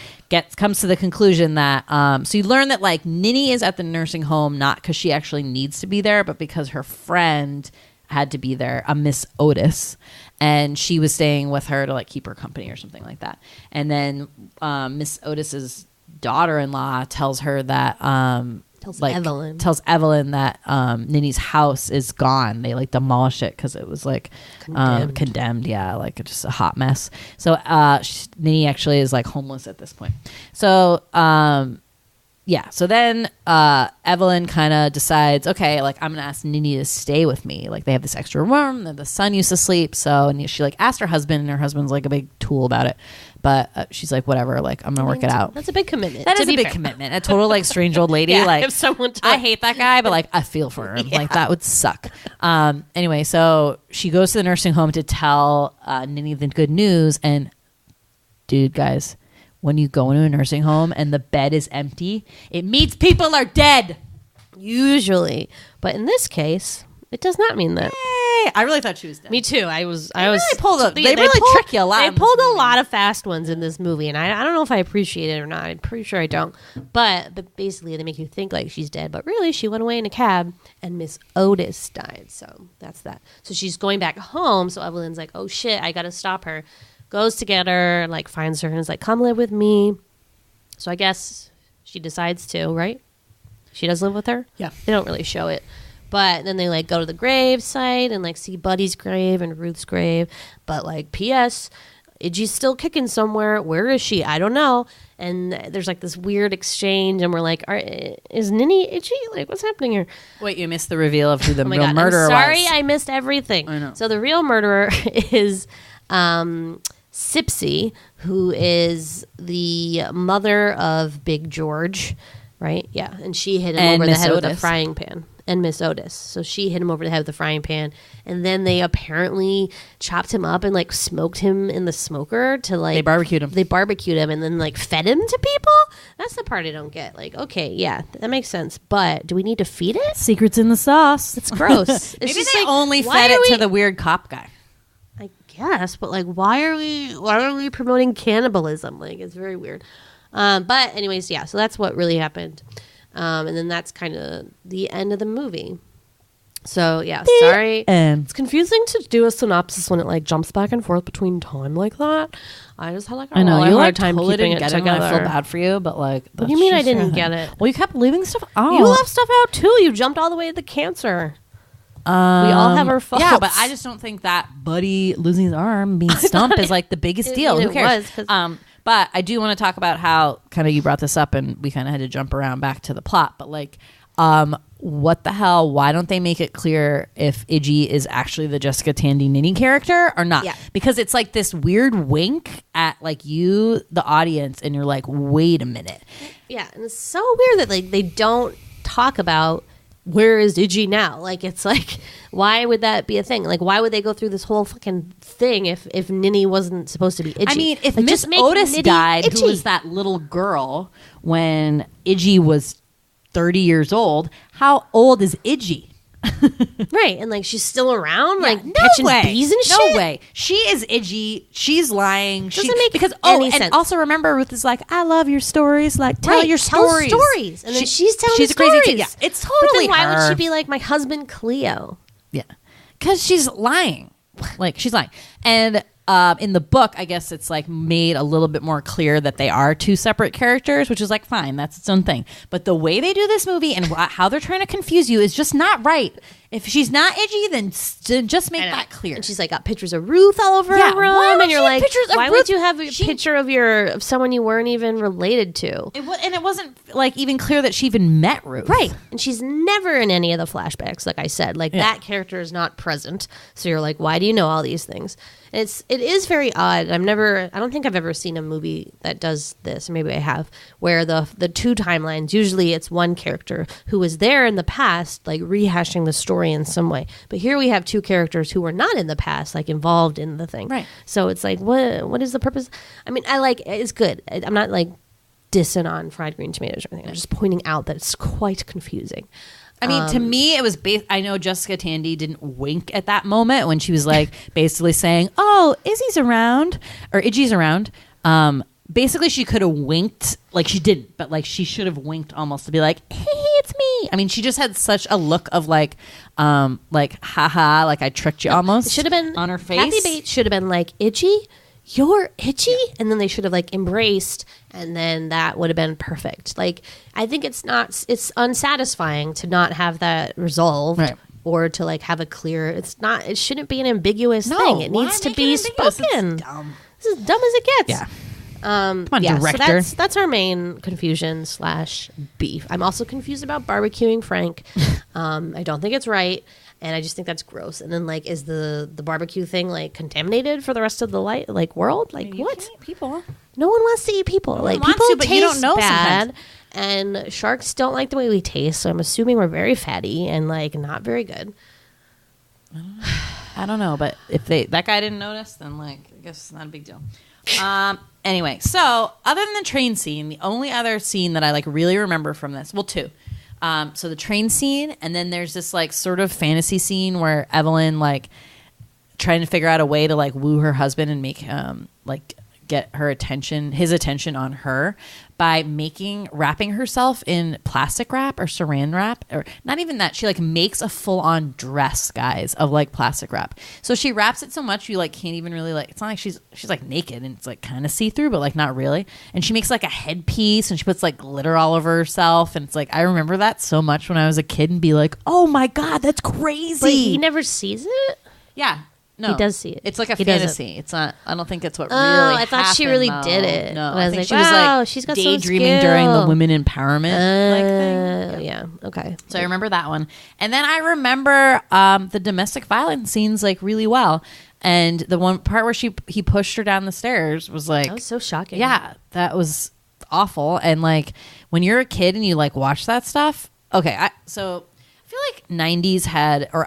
Speaker 4: comes to the conclusion that so you learn that like Nini is at the nursing home not because she actually needs to be there, but because her friend had to be there, a Miss Otis, and she was staying with her to like keep her company or something like that. And then Miss Otis's daughter-in-law tells her that tells Evelyn that Nini's house is gone. They like demolished it because it was like condemned. Yeah, like just a hot mess. So Nini actually is like homeless at this point. So yeah, so then Evelyn kind of decides, okay, like I'm gonna ask Nini to stay with me. Like they have this extra room that the son used to sleep. So and she like asked her husband, and her husband's like a big tool about it. But she's like, whatever, like I'm gonna work it out.
Speaker 3: That's a big commitment.
Speaker 4: That is a big commitment. A total like strange old lady.
Speaker 3: Yeah,
Speaker 4: like
Speaker 3: if someone
Speaker 4: I hate that guy, but like I feel for him. Like that would suck. Anyway, so she goes to the nursing home to tell Nini the good news, and dude, guys. When you go into a nursing home and the bed is empty, it means people are dead.
Speaker 3: Usually. But in this case, it does not mean that.
Speaker 4: Hey, I really thought she was dead.
Speaker 3: Me too. They really
Speaker 4: trick you a lot.
Speaker 3: They pulled a lot of fast ones in this movie, and I don't know if I appreciate it or not. I'm pretty sure I don't. But basically, they make you think like she's dead, but really, she went away in a cab, and Miss Otis died. So that's that. So she's going back home. So Evelyn's like, "Oh shit, I got to stop her." Goes to get her, like finds her, and is like, "Come live with me." So I guess she decides to, right? She does live with her.
Speaker 4: Yeah.
Speaker 3: They don't really show it. But then they like go to the grave site and like see Buddy's grave and Ruth's grave. But like, P.S. Idgie's still kicking somewhere. Where is she? I don't know. And there's like this weird exchange, and we're like, is Nini Idgie? Like, what's happening here?
Speaker 4: Wait, you missed the reveal of who the real
Speaker 3: God,
Speaker 4: murderer
Speaker 3: I'm sorry,
Speaker 4: was.
Speaker 3: I missed everything.
Speaker 4: I know.
Speaker 3: So the real murderer is Sipsy, who is the mother of Big George, right? Yeah, and she hit him over the head with a frying pan. And Miss Otis. So she hit him over the head with a frying pan, and then they apparently chopped him up and like smoked him in the smoker to like...
Speaker 4: They barbecued him.
Speaker 3: And then like fed him to people? That's the part I don't get. Like, okay, yeah, that makes sense. But do we need to feed it?
Speaker 4: Secrets in the sauce.
Speaker 3: It's gross.
Speaker 4: Maybe they only fed it to the weird cop guy.
Speaker 3: I guess, but like, why are we promoting cannibalism? Like, it's very weird. But anyways, yeah. So that's what really happened, and then that's kind of the end of the movie. So yeah, sorry. It's confusing to do a synopsis when it like jumps back and forth between time like that. I just had like a hard time keeping it together.
Speaker 4: I feel bad for you, but like,
Speaker 3: what do you mean I didn't get it?
Speaker 4: Well, you kept leaving stuff out.
Speaker 3: You left stuff out too. You jumped all the way to the cancer. We all have our faults.
Speaker 4: Yeah, but I just don't think that Buddy losing his arm being stumped is like the biggest deal. Who cares? But I do want to talk about how kind of you brought this up and we kind of had to jump around back to the plot. But like, what the hell? Why don't they make it clear if Idgie is actually the Jessica Tandy knitting character or not?
Speaker 3: Yeah.
Speaker 4: Because it's like this weird wink at like you, the audience, and you're like, wait a minute.
Speaker 3: Yeah, and it's so weird that like they don't talk about where is Idgie now. Like it's like, why would that be a thing? Like why would they go through this whole fucking thing if Ninny wasn't supposed to be Idgie?
Speaker 4: I mean, if
Speaker 3: like,
Speaker 4: Miss
Speaker 3: just make
Speaker 4: Otis
Speaker 3: Nitty
Speaker 4: died,
Speaker 3: Idgie.
Speaker 4: who was that little girl when Idgie was 30 years old, how old is Idgie?
Speaker 3: Right, and like she's still around, like
Speaker 4: no
Speaker 3: catching
Speaker 4: way.
Speaker 3: bees and shit.
Speaker 4: No way. She is Idgie. She's lying.
Speaker 3: Doesn't make
Speaker 4: because
Speaker 3: any
Speaker 4: and
Speaker 3: sense.
Speaker 4: also remember Ruth is like, I love your stories. Like tell
Speaker 3: Right,
Speaker 4: your
Speaker 3: tell
Speaker 4: stories.
Speaker 3: stories, and then she's telling
Speaker 4: she's
Speaker 3: the
Speaker 4: a crazy
Speaker 3: stories.
Speaker 4: Yeah, it's
Speaker 3: But
Speaker 4: totally
Speaker 3: then why
Speaker 4: her.
Speaker 3: would she be like my husband Cleo?
Speaker 4: Yeah, because she's lying. Like she's lying. And in the book, I guess it's like made a little bit more clear that they are two separate characters, which is like fine, that's its own thing. But the way they do this movie and how they're trying to confuse you is just not right. If she's not Idgie, then just make that clear.
Speaker 3: And she's like got pictures of Ruth all over
Speaker 4: Yeah,
Speaker 3: her room,
Speaker 4: why would
Speaker 3: and you're
Speaker 4: she have
Speaker 3: like,
Speaker 4: pictures of
Speaker 3: why
Speaker 4: Ruth?
Speaker 3: would you have a picture of someone you weren't even related to?
Speaker 4: And it wasn't like even clear that she even met Ruth.
Speaker 3: Right. And she's never in any of the flashbacks, like I said. Like that character is not present. So you're like, why do you know all these things? And it is very odd. I don't think I've ever seen a movie that does this, or maybe I have, where the two timelines, usually it's one character who was there in the past, like rehashing the story in some way. But here we have two characters who were not in the past, like involved in the thing.
Speaker 4: Right.
Speaker 3: So it's like, what is the purpose? I mean, it's good. I'm not like dissing on fried green tomatoes or anything. I'm just pointing out that it's quite confusing.
Speaker 4: I mean, to me, it was I know Jessica Tandy didn't wink at that moment when she was like basically saying, "Oh, Iggie's around," or "Idgie's around." Basically, she could have winked, like she didn't, but like she should have winked almost to be like, "Hey, it's me." I mean, she just had such a look of like haha, like I tricked you almost.
Speaker 3: It should have been
Speaker 4: on her face.
Speaker 3: Kathy Bates should have been like, Idgie, you're Idgie, and then they should have like embraced, and then that would have been perfect. Like, I think it's unsatisfying to not have that resolved.
Speaker 4: Right.
Speaker 3: Or to like have a clear. It shouldn't be an ambiguous
Speaker 4: No,
Speaker 3: thing. It
Speaker 4: why
Speaker 3: needs to
Speaker 4: make
Speaker 3: be
Speaker 4: it ambiguous?
Speaker 3: spoken.
Speaker 4: It's dumb.
Speaker 3: This is dumb as it gets.
Speaker 4: Yeah. Come on,
Speaker 3: Yeah,
Speaker 4: director.
Speaker 3: so that's our main confusion / beef. I'm also confused about barbecuing Frank. I don't think it's right, and I just think that's gross. And then like, is the barbecue thing like contaminated for the rest of the world? Like
Speaker 4: You
Speaker 3: what?
Speaker 4: can eat people.
Speaker 3: No one wants to eat people.
Speaker 4: one
Speaker 3: Like
Speaker 4: wants
Speaker 3: people
Speaker 4: to, but
Speaker 3: taste
Speaker 4: you don't know
Speaker 3: bad, and sharks don't like the way we taste. So I'm assuming we're very fatty and like not very good.
Speaker 4: I don't know, but if that guy didn't notice, then like I guess it's not a big deal. Anyway, so other than the train scene, the only other scene that I like really remember from this, well, two. So the train scene, and then there's this like sort of fantasy scene where Evelyn like trying to figure out a way to like woo her husband and make like get his attention on her by wrapping herself in plastic wrap or saran wrap, or not even that. She like makes a full on dress, guys, of like plastic wrap. So she wraps it so much you like can't even really like. It's not like she's like naked and it's like kind of see through, but like not really. And she makes like a headpiece and she puts like glitter all over herself. And it's like I remember that so much when I was a kid and be like, oh my god, that's crazy.
Speaker 3: But he never sees it.
Speaker 4: Yeah. No,
Speaker 3: He does see it.
Speaker 4: It's like a
Speaker 3: He does it.
Speaker 4: fantasy. It's not. I don't think it's what
Speaker 3: Oh,
Speaker 4: really.
Speaker 3: I thought she
Speaker 4: happened,
Speaker 3: really
Speaker 4: though.
Speaker 3: did it.
Speaker 4: No,
Speaker 3: And I
Speaker 4: I
Speaker 3: was
Speaker 4: think
Speaker 3: like,
Speaker 4: she was
Speaker 3: wow,
Speaker 4: like
Speaker 3: she's got some
Speaker 4: daydreaming during the
Speaker 3: skill.
Speaker 4: women empowerment like thing.
Speaker 3: Yeah. Okay.
Speaker 4: So I remember that one, and then I remember the domestic violence scenes like really well. And the one part where he pushed her down the stairs was like,
Speaker 3: That was so shocking.
Speaker 4: yeah, that was awful. And like when you're a kid and you like watch that stuff, okay, I feel like 90s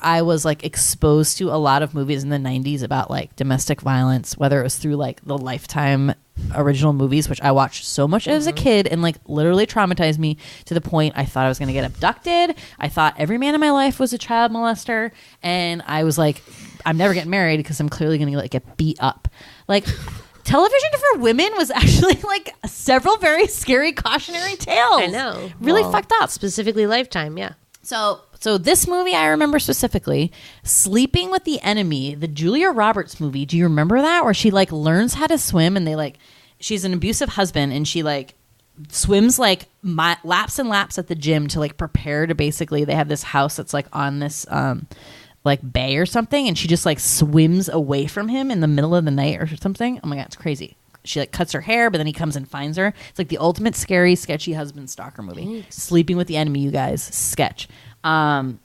Speaker 4: I was like exposed to a lot of movies in the 90s about like domestic violence, whether it was through like the Lifetime original movies, which I watched so much as a kid and like literally traumatized me to the point I thought I was going to get abducted. I thought every man in my life was a child molester. And I was like, I'm never getting married because I'm clearly going to like get beat up. Like television for women was actually like several very scary cautionary tales.
Speaker 3: I know.
Speaker 4: Really
Speaker 3: Well,
Speaker 4: fucked up.
Speaker 3: Specifically Lifetime, yeah.
Speaker 4: So this movie I remember specifically, Sleeping with the Enemy, the Julia Roberts movie. Do you remember that? Where she like learns how to swim and they like, she's an abusive husband and she like swims like laps and laps at the gym to like prepare to basically, they have this house that's like on this like bay or something, and she just like swims away from him in the middle of the night or something. Oh my god, it's crazy. she like cuts her hair, but then he comes and finds her. It's like the ultimate scary, sketchy husband stalker movie.
Speaker 3: Thanks.
Speaker 4: Sleeping with the Enemy, you guys, sketch.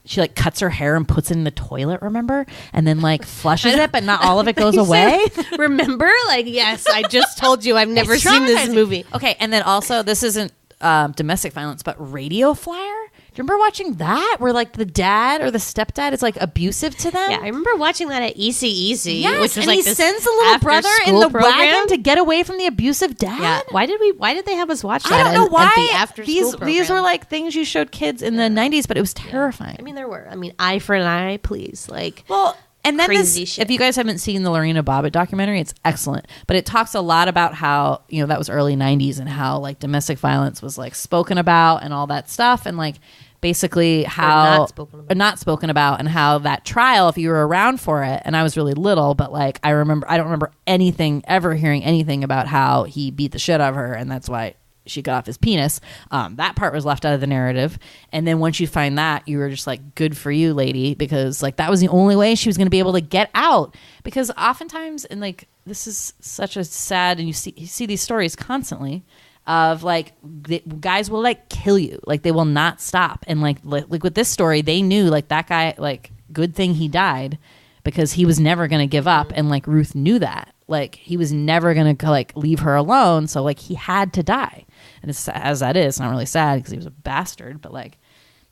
Speaker 4: She like cuts her hair and puts it in the toilet, remember? And then like flushes it, but not all of it goes away.
Speaker 3: Remember? Like, yes, I just told you I've never seen this movie.
Speaker 4: Okay, and then also this isn't domestic violence, but Radio Flyer. Do you remember watching that? Where like the dad or the stepdad is like abusive to them?
Speaker 3: Yeah, I remember watching that at ECEC.
Speaker 4: Yes,
Speaker 3: which was
Speaker 4: and
Speaker 3: like
Speaker 4: he
Speaker 3: this
Speaker 4: sends the little brother in
Speaker 3: after-school
Speaker 4: the
Speaker 3: program.
Speaker 4: wagon to get away from the abusive dad.
Speaker 3: Yeah. Why did they have us watch that?
Speaker 4: I don't know
Speaker 3: at
Speaker 4: why.
Speaker 3: the after school
Speaker 4: These were like things you showed kids in the 90s, but it was terrifying.
Speaker 3: I mean, there were. I mean, eye for an eye, please. Like,
Speaker 4: Well, and then
Speaker 3: crazy
Speaker 4: this,
Speaker 3: shit.
Speaker 4: if you guys haven't seen the Lorena Bobbitt documentary, it's excellent. But it talks a lot about how, you know, that was early 90s and how like domestic violence was like spoken about and all that stuff. And like basically how not spoken about and how that trial, if you were around for it, and I was really little, but like I don't remember anything, ever hearing anything about how he beat the shit out of her and that's why she got off his penis. That part was left out of the narrative. And then once you find that, you were just like, good for you, lady, because like that was the only way she was going to be able to get out. Because oftentimes, and like this is such a sad, and you see these stories constantly of like the guys will like kill you, like they will not stop. And like with this story, they knew like that guy, like good thing he died because he was never going to give up. And like Ruth knew that, like he was never going to like leave her alone. So like he had to die. And it's, as that is, not really sad because he was a bastard, but like,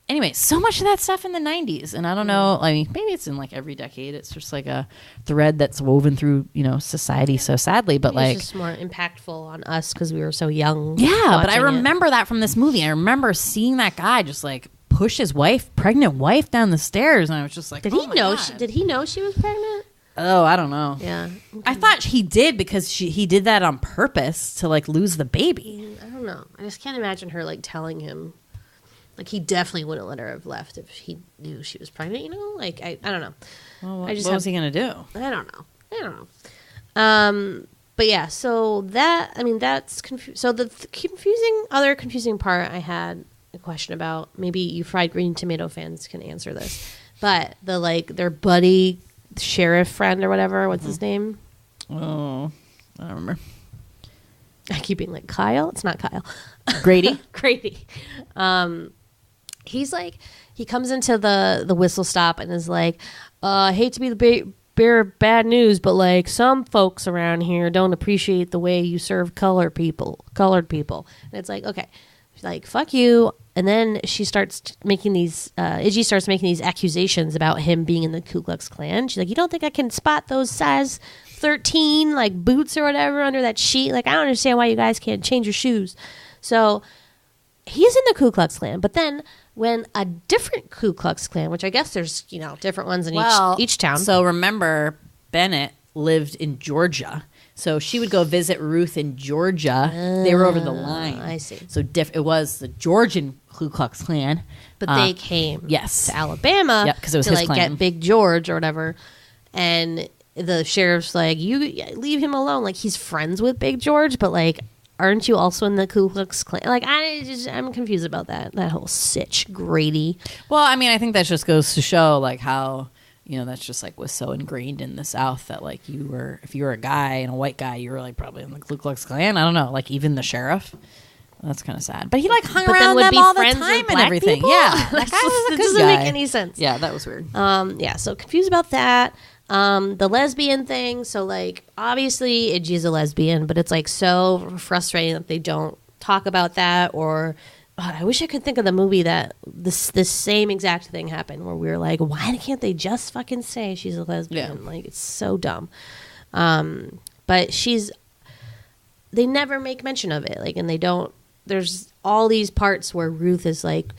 Speaker 4: anyway, so much of that stuff in the 90s. And I don't know, I mean, maybe it's in like every decade. It's just like a thread that's woven through, you know, society so sadly, but like.
Speaker 3: It's just more impactful on us because we were so young.
Speaker 4: Yeah, but I
Speaker 3: watching it.
Speaker 4: remember that from this movie. I remember seeing that guy just like push his pregnant wife down the stairs. And I was just like,
Speaker 3: Did he know? Did he know she was pregnant?
Speaker 4: Oh, I don't know.
Speaker 3: Yeah.
Speaker 4: I thought he did because he did that on purpose to like lose the baby.
Speaker 3: I don't know. I just can't imagine her like telling him. Like he definitely wouldn't let her have left if he knew she was pregnant. You know, like I don't know.
Speaker 4: Well,
Speaker 3: I just
Speaker 4: what was he gonna do?
Speaker 3: I don't know. But yeah. So that that's so the other confusing part I had a question about. Maybe you fried green tomato fans can answer this. But the like their buddy sheriff friend or whatever. What's his name?
Speaker 4: Oh, I don't remember.
Speaker 3: I keep being like Kyle. It's not Kyle.
Speaker 4: Grady.
Speaker 3: Grady. He's like, he comes into the whistle stop and is like, I hate to be the bearer of bad news, but like some folks around here don't appreciate the way you serve colored people. And it's like, okay, she's like, fuck you. And then she starts making these, Idgie starts making these accusations about him being in the Ku Klux Klan. She's like, you don't think I can spot those size 13 like boots or whatever under that sheet? Like, I don't understand why you guys can't change your shoes. So he's in the Ku Klux Klan, but then when a different Ku Klux Klan, which I guess there's, you know, different ones in each town.
Speaker 4: So remember, Bennett lived in Georgia. So she would go visit Ruth in Georgia. They were over the line.
Speaker 3: I see.
Speaker 4: So it was the Georgian Ku Klux Klan.
Speaker 3: But they came
Speaker 4: yes.
Speaker 3: to Alabama
Speaker 4: because it was
Speaker 3: to
Speaker 4: his
Speaker 3: like
Speaker 4: Klan.
Speaker 3: get Big George or whatever. And the sheriff's like, you leave him alone. Like he's friends with Big George, but like, aren't you also in the Ku Klux Klan? Like I'm confused about that whole sitch, Grady.
Speaker 4: Well, I mean, I think that just goes to show like how, you know, that's just like was so ingrained in the South that like if you were a guy and a white guy, you were like probably in the Ku Klux Klan. I don't know, like even the sheriff. That's kind of sad. But he like hung around them all the time and everything.
Speaker 3: People?
Speaker 4: Yeah, that guy was a
Speaker 3: It
Speaker 4: good
Speaker 3: doesn't
Speaker 4: guy.
Speaker 3: make any sense.
Speaker 4: Yeah, that was weird.
Speaker 3: Yeah, so confused about that. The lesbian thing. So like obviously Idgie's a lesbian, but it's like so frustrating that they don't talk about that. Or I wish I could think of the movie that this same exact thing happened where we were like, why can't they just fucking say she's a lesbian?
Speaker 4: Yeah.
Speaker 3: Like it's so dumb. But they never make mention of it. Like, and they don't. There's all these parts where Ruth is like,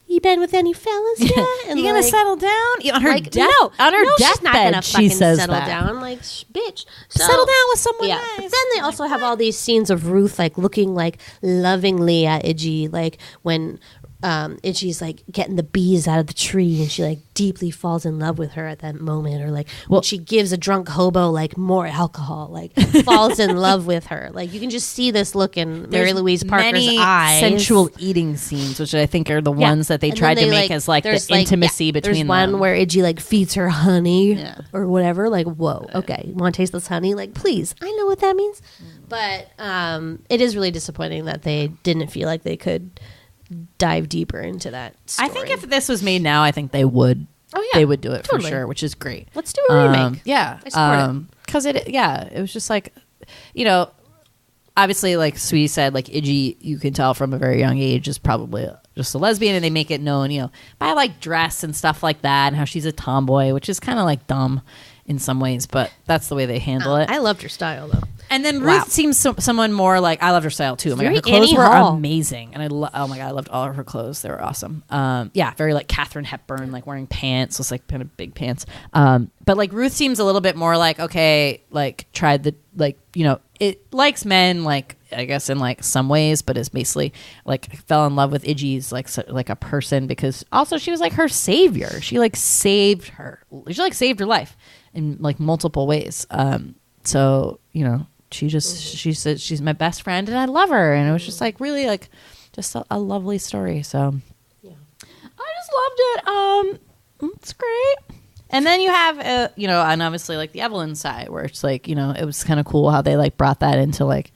Speaker 3: you been with any fellas yet? And
Speaker 4: you gonna
Speaker 3: like,
Speaker 4: settle down? On her
Speaker 3: like,
Speaker 4: death,
Speaker 3: no,
Speaker 4: on her
Speaker 3: no, she's not
Speaker 4: deathbed,
Speaker 3: gonna
Speaker 4: she
Speaker 3: fucking
Speaker 4: says
Speaker 3: settle
Speaker 4: that.
Speaker 3: down. Like, bitch, so,
Speaker 4: Settle down with someone
Speaker 3: yeah.
Speaker 4: nice.
Speaker 3: But then they also have all these scenes of Ruth like looking like lovingly at Idgie, like when Idgie's like getting the bees out of the tree, and she like deeply falls in love with her at that moment, or like when she gives a drunk hobo like more alcohol, like falls in love with her. Like you can just see this look in Mary Louise Parker's
Speaker 4: many
Speaker 3: eyes.
Speaker 4: sensual eating scenes, which I think are the ones that they tried to make as like the intimacy between
Speaker 3: there's
Speaker 4: them.
Speaker 3: one where Idgie like feeds her honey or whatever. Like, whoa, okay, want to taste this honey? Like, please, I know what that means. But it is really disappointing that they didn't feel like they could dive deeper into that story.
Speaker 4: I think if this was made now, I think they would. Oh yeah, they would do it for sure, which is great.
Speaker 3: Let's do a remake.
Speaker 4: Yeah,
Speaker 3: I support it.
Speaker 4: Because it was just like, obviously, like Sweetie said, like Idgie, you can tell from a very young age is probably just a lesbian, and they make it known, by like dress and stuff like that, and how she's a tomboy, which is kind of like dumb in some ways, but that's the way they handle it.
Speaker 3: I loved her style though.
Speaker 4: And then Ruth seems someone more like, I loved her style too. Oh my God, her clothes
Speaker 3: Annie
Speaker 4: were
Speaker 3: Hall.
Speaker 4: amazing, and oh my God, I loved all of her clothes. They were awesome. Very like Katharine Hepburn, like wearing pants, was like kind of big pants. But like Ruth seems a little bit more like, okay, like tried the it likes men, like I guess in like some ways, but is basically like fell in love with Idgie's like a person, because also she was like her savior. She like saved her. She like saved her life in like multiple ways. So she said she's my best friend and I love her, and it was just like really like just a lovely story. So yeah, I just loved it. It's great. And then you have and obviously like the Evelyn side, where it's like it was kind of cool how they like brought that into like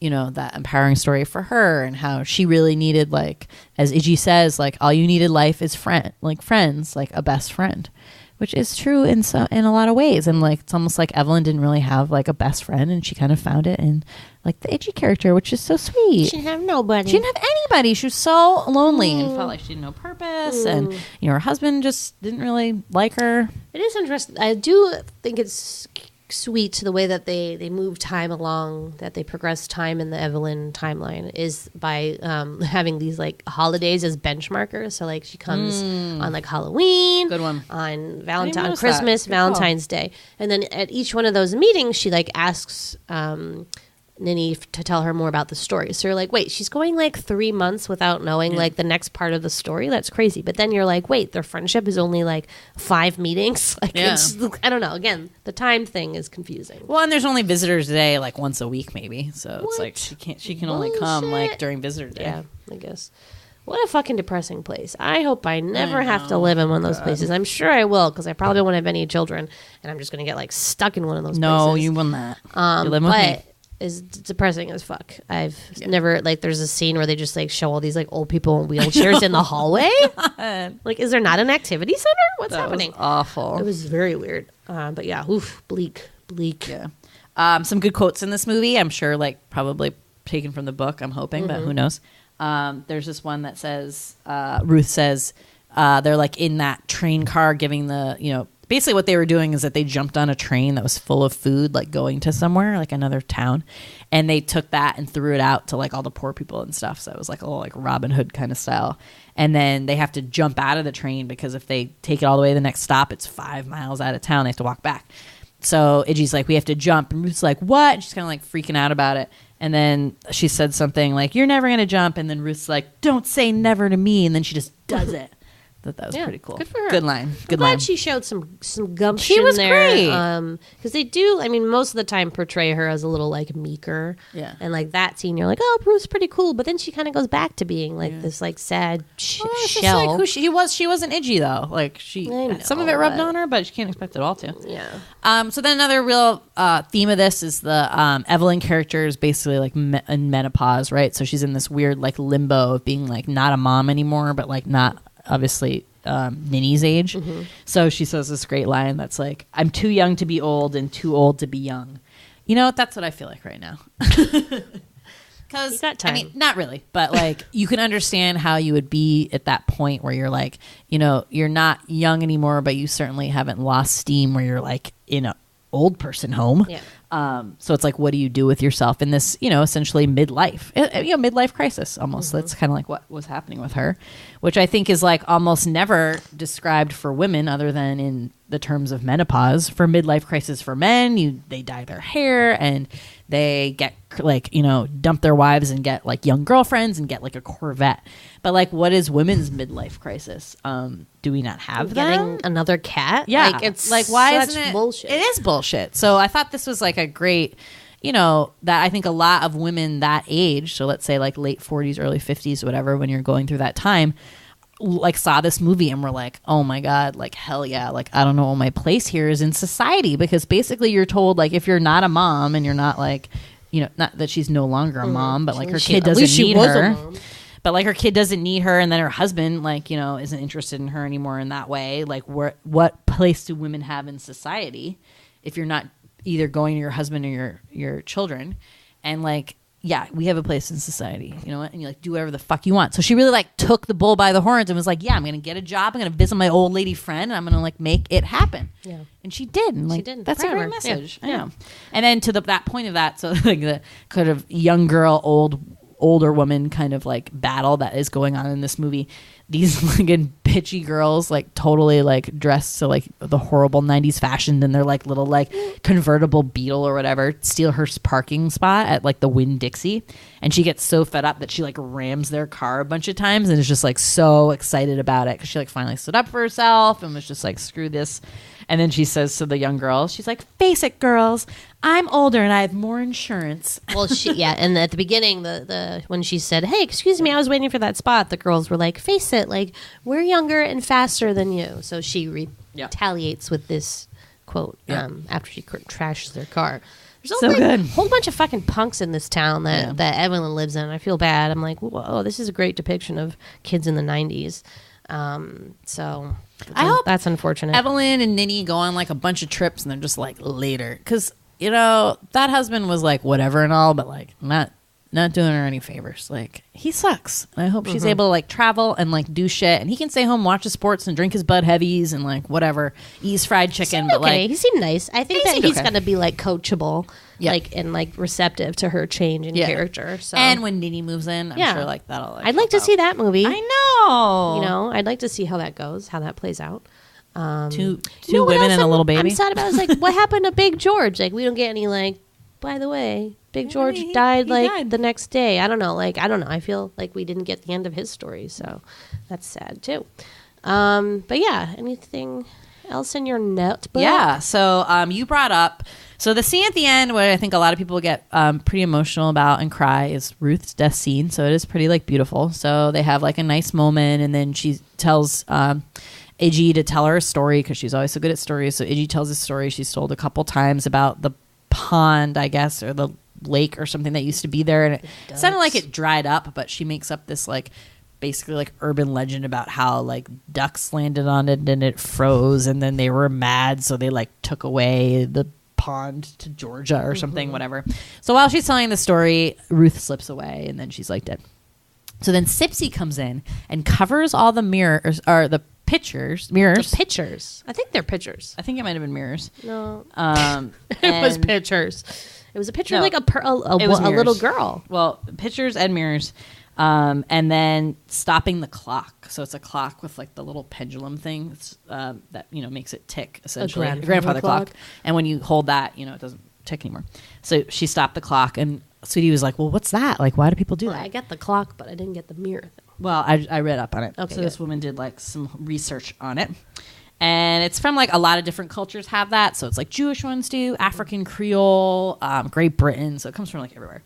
Speaker 4: that empowering story for her, and how she really needed, like as Idgie says, like all you needed life is friends, like a best friend. Which is true in a lot of ways, and like it's almost like Evelyn didn't really have like a best friend, and she kind of found it in like the Idgie character, which is so sweet.
Speaker 3: She didn't have nobody.
Speaker 4: She didn't have anybody. She was so lonely and felt like she had no purpose, and her husband just didn't really like her. It
Speaker 3: is interesting. I do think it's sweet the way that they move time along, that they progress time in the Evelyn timeline, is by having these like holidays as benchmarkers. So like she comes on like Halloween,
Speaker 4: good one,
Speaker 3: on Valentine, Christmas, Valentine's Day, and then at each one of those meetings she like asks Ninny to tell her more about the story. So you're like, wait, she's going like 3 months without knowing like the next part of the story? That's crazy. But then you're like, wait, their friendship is only like 5 meetings? Like, it's, I don't know. Again, the time thing is confusing.
Speaker 4: Well, and there's only visitors day like once a week maybe. So it's like she can only come like during visitor day.
Speaker 3: Yeah, I guess. What a fucking depressing place. I hope I never have to live in one of those places. I'm sure I will, because I probably won't have any children, and I'm just going to get like stuck in one of those places.
Speaker 4: No, you will not. You live with me.
Speaker 3: Is depressing as fuck. I've never, like, there's a scene where they just like show all these like old people in wheelchairs in the hallway. Like, is there not an activity center? What's happening?
Speaker 4: Was awful.
Speaker 3: It was very weird. But yeah, bleak.
Speaker 4: Yeah. Some good quotes in this movie. I'm sure, like, probably taken from the book. I'm hoping, but who knows? There's this one that says, Ruth says, they're like in that train car giving the, basically what they were doing is that they jumped on a train that was full of food, like going to somewhere, like another town. And they took that and threw it out to like all the poor people and stuff. So it was like a little like Robin Hood kind of style. And then they have to jump out of the train, because if they take it all the way to the next stop, it's 5 miles out of town. They have to walk back. So Idgie's like, we have to jump. And Ruth's like, what? And she's kind of like freaking out about it. And then she said something like, you're never going to jump. And then Ruth's like, don't say never to me. And then she just does it. That was pretty cool.
Speaker 3: Good for her.
Speaker 4: Good line.
Speaker 3: I'm glad she showed some gumption.
Speaker 4: She was
Speaker 3: there,
Speaker 4: great.
Speaker 3: Because they do, I mean, most of the time portray her as a little like meeker. Yeah. And like that scene, you're like, oh, Bruce's pretty cool. But then she kind of goes back to being like this like sad shell.
Speaker 4: Like who she wasn't Idgie though. Like some of it rubbed on her, but she can't expect it all to.
Speaker 3: Yeah.
Speaker 4: So then another real theme of this is the Evelyn character is basically like in menopause, right? So she's in this weird like limbo of being like not a mom anymore, but like not obviously Ninny's age. So she says this great line that's like, I'm too young to be old and too old to be young. That's what I feel like right now. Because I mean, not really, but like you can understand how you would be at that point where you're like, you're not young anymore, but you certainly haven't lost steam, where you're like in a old person home. Yeah. So it's like, what do you do with yourself in this, essentially midlife, midlife crisis almost. That's kind of like what was happening with her, which I think is like almost never described for women other than in the terms of menopause. For midlife crisis for men, they dye their hair and they get like, dump their wives and get like young girlfriends and get like a Corvette. But like, what is women's midlife crisis? Do we not have
Speaker 3: Getting
Speaker 4: them?
Speaker 3: another cat?
Speaker 4: Yeah.
Speaker 3: Like, it's
Speaker 4: like, why
Speaker 3: such
Speaker 4: isn't it
Speaker 3: bullshit?
Speaker 4: It is bullshit. So I thought this was like a great, that I think a lot of women that age, so let's say like late 40s, early 50s, whatever, when you're going through that time, like saw this movie and were like, oh my God, like hell yeah, like I don't know what my place here is in society, because basically you're told like if you're not a mom and you're not like, not that she's no longer a mom, but like her kid doesn't need her. But like her kid doesn't need her, and then her husband like, isn't interested in her anymore in that way. Like what place do women have in society if you're not either going to your husband or your children? And like, yeah, we have a place in society, you know what? And you like do whatever the fuck you want. So she really like took the bull by the horns and was like, yeah, I'm gonna get a job. I'm gonna visit my old lady friend, and I'm gonna like make it happen. Yeah. And she did. And like,
Speaker 3: she did.
Speaker 4: That's
Speaker 3: Forever.
Speaker 4: a great message.
Speaker 3: Yeah.
Speaker 4: I know. And then to that point of that, so like the kind of young girl, older woman kind of like battle that is going on in this movie. These like bitchy girls like totally like dressed to like the horrible 90s fashion, and they're like little like convertible Beetle or whatever steal her parking spot at like the Winn-Dixie, and she gets so fed up that she like rams their car a bunch of times and is just like so excited about it because she like finally stood up for herself and was just like, screw this. And then she says to the young girls, she's like, face it, girls, I'm older and I have more insurance.
Speaker 3: Well, and at the beginning, the when she said, hey, excuse me, I was waiting for that spot, the girls were like, face it, like, we're younger and faster than you. So she retaliates with this quote after she trashes their car. There's
Speaker 4: so good.
Speaker 3: A whole bunch of fucking punks in this town that Evelyn lives in. I feel bad. I'm like, whoa, this is a great depiction of kids in the 90s. So
Speaker 4: I hope
Speaker 3: that's unfortunate.
Speaker 4: Evelyn and Nikki go on like a bunch of trips and they're just like later, because that husband was like whatever and all, but like not doing her any favors. Like, he sucks. And I hope she's able to like travel and like do shit, and he can stay home, watch his sports, and drink his Bud Heavies and like whatever, eat his fried chicken. But like,
Speaker 3: he seemed nice. I think that he's gonna be like coachable,
Speaker 4: Yeah.
Speaker 3: like and like receptive to her change in character. So,
Speaker 4: and when Nikki moves in, I'm sure like that'll. Like,
Speaker 3: I'd like to see that movie.
Speaker 4: I know.
Speaker 3: I'd like to see how that goes, how that plays out.
Speaker 4: Two women and a little baby.
Speaker 3: I'm sad about. I was like, what happened to Big George? Like, we don't get any like. By the way, Big George died the next day. I don't know. Like, I don't know. I feel like we didn't get the end of his story, so that's sad too. But yeah, anything else in your notebook?
Speaker 4: Yeah. So you brought up the scene at the end where I think a lot of people get pretty emotional about and cry is Ruth's death scene. So it is pretty like beautiful. So they have like a nice moment, and then she tells Idgie to tell her a story because she's always so good at stories. So Idgie tells a story she's told a couple times about the pond, I guess, or the lake or something that used to be there, and it sounded like it dried up, but she makes up this like basically like urban legend about how like ducks landed on it and it froze, and then they were mad, so they like took away the pond to Georgia or something, whatever. So while she's telling the story, Ruth slips away, and then she's like dead. So then Sipsy comes in and covers all the mirrors, or the mirrors.
Speaker 3: The pictures. I think they're pictures.
Speaker 4: I think it might have been mirrors.
Speaker 3: No. It was pictures. It was a picture of like a little girl.
Speaker 4: Well, pictures and mirrors. And then stopping the clock. So it's a clock with like the little pendulum thing that, makes it tick, essentially. A grandfather clock. And when you hold that, it doesn't tick anymore. So she stopped the clock, and Sweetie was like, well, what's that? Like, why do people do that?
Speaker 3: I get the clock, but I didn't get the mirror thing.
Speaker 4: Well, I read up on it.
Speaker 3: Okay,
Speaker 4: so this woman did like some research on it. And it's from like a lot of different cultures have that. So it's like Jewish ones do, African Creole, Great Britain. So it comes from like everywhere.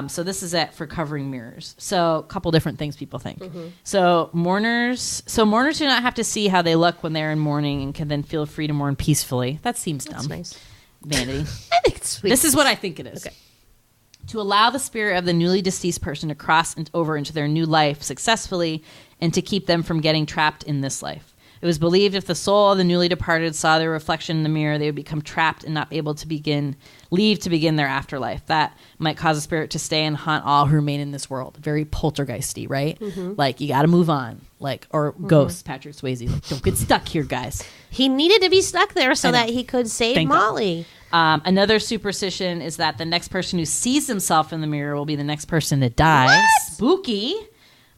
Speaker 4: So this is it for covering mirrors. So a couple different things people think. So mourners do not have to see how they look when they're in mourning and can then feel free to mourn peacefully. That seems dumb.
Speaker 3: That's nice.
Speaker 4: Vanity.
Speaker 3: I think it's sweet.
Speaker 4: This is what I think it is. Okay. To allow the spirit of the newly deceased person to cross over into their new life successfully, and to keep them from getting trapped in this life. It was believed if the soul of the newly departed saw their reflection in the mirror, they would become trapped and not able to leave to begin their afterlife. That might cause a spirit to stay and haunt all who remain in this world. Very poltergeisty, right? Like, you got to move on. Like, or ghosts, Patrick Swayze. Like, don't get stuck here, guys.
Speaker 3: He needed to be stuck there so that he could save Molly.
Speaker 4: Another superstition is that the next person who sees himself in the mirror will be the next person that dies. What? Spooky.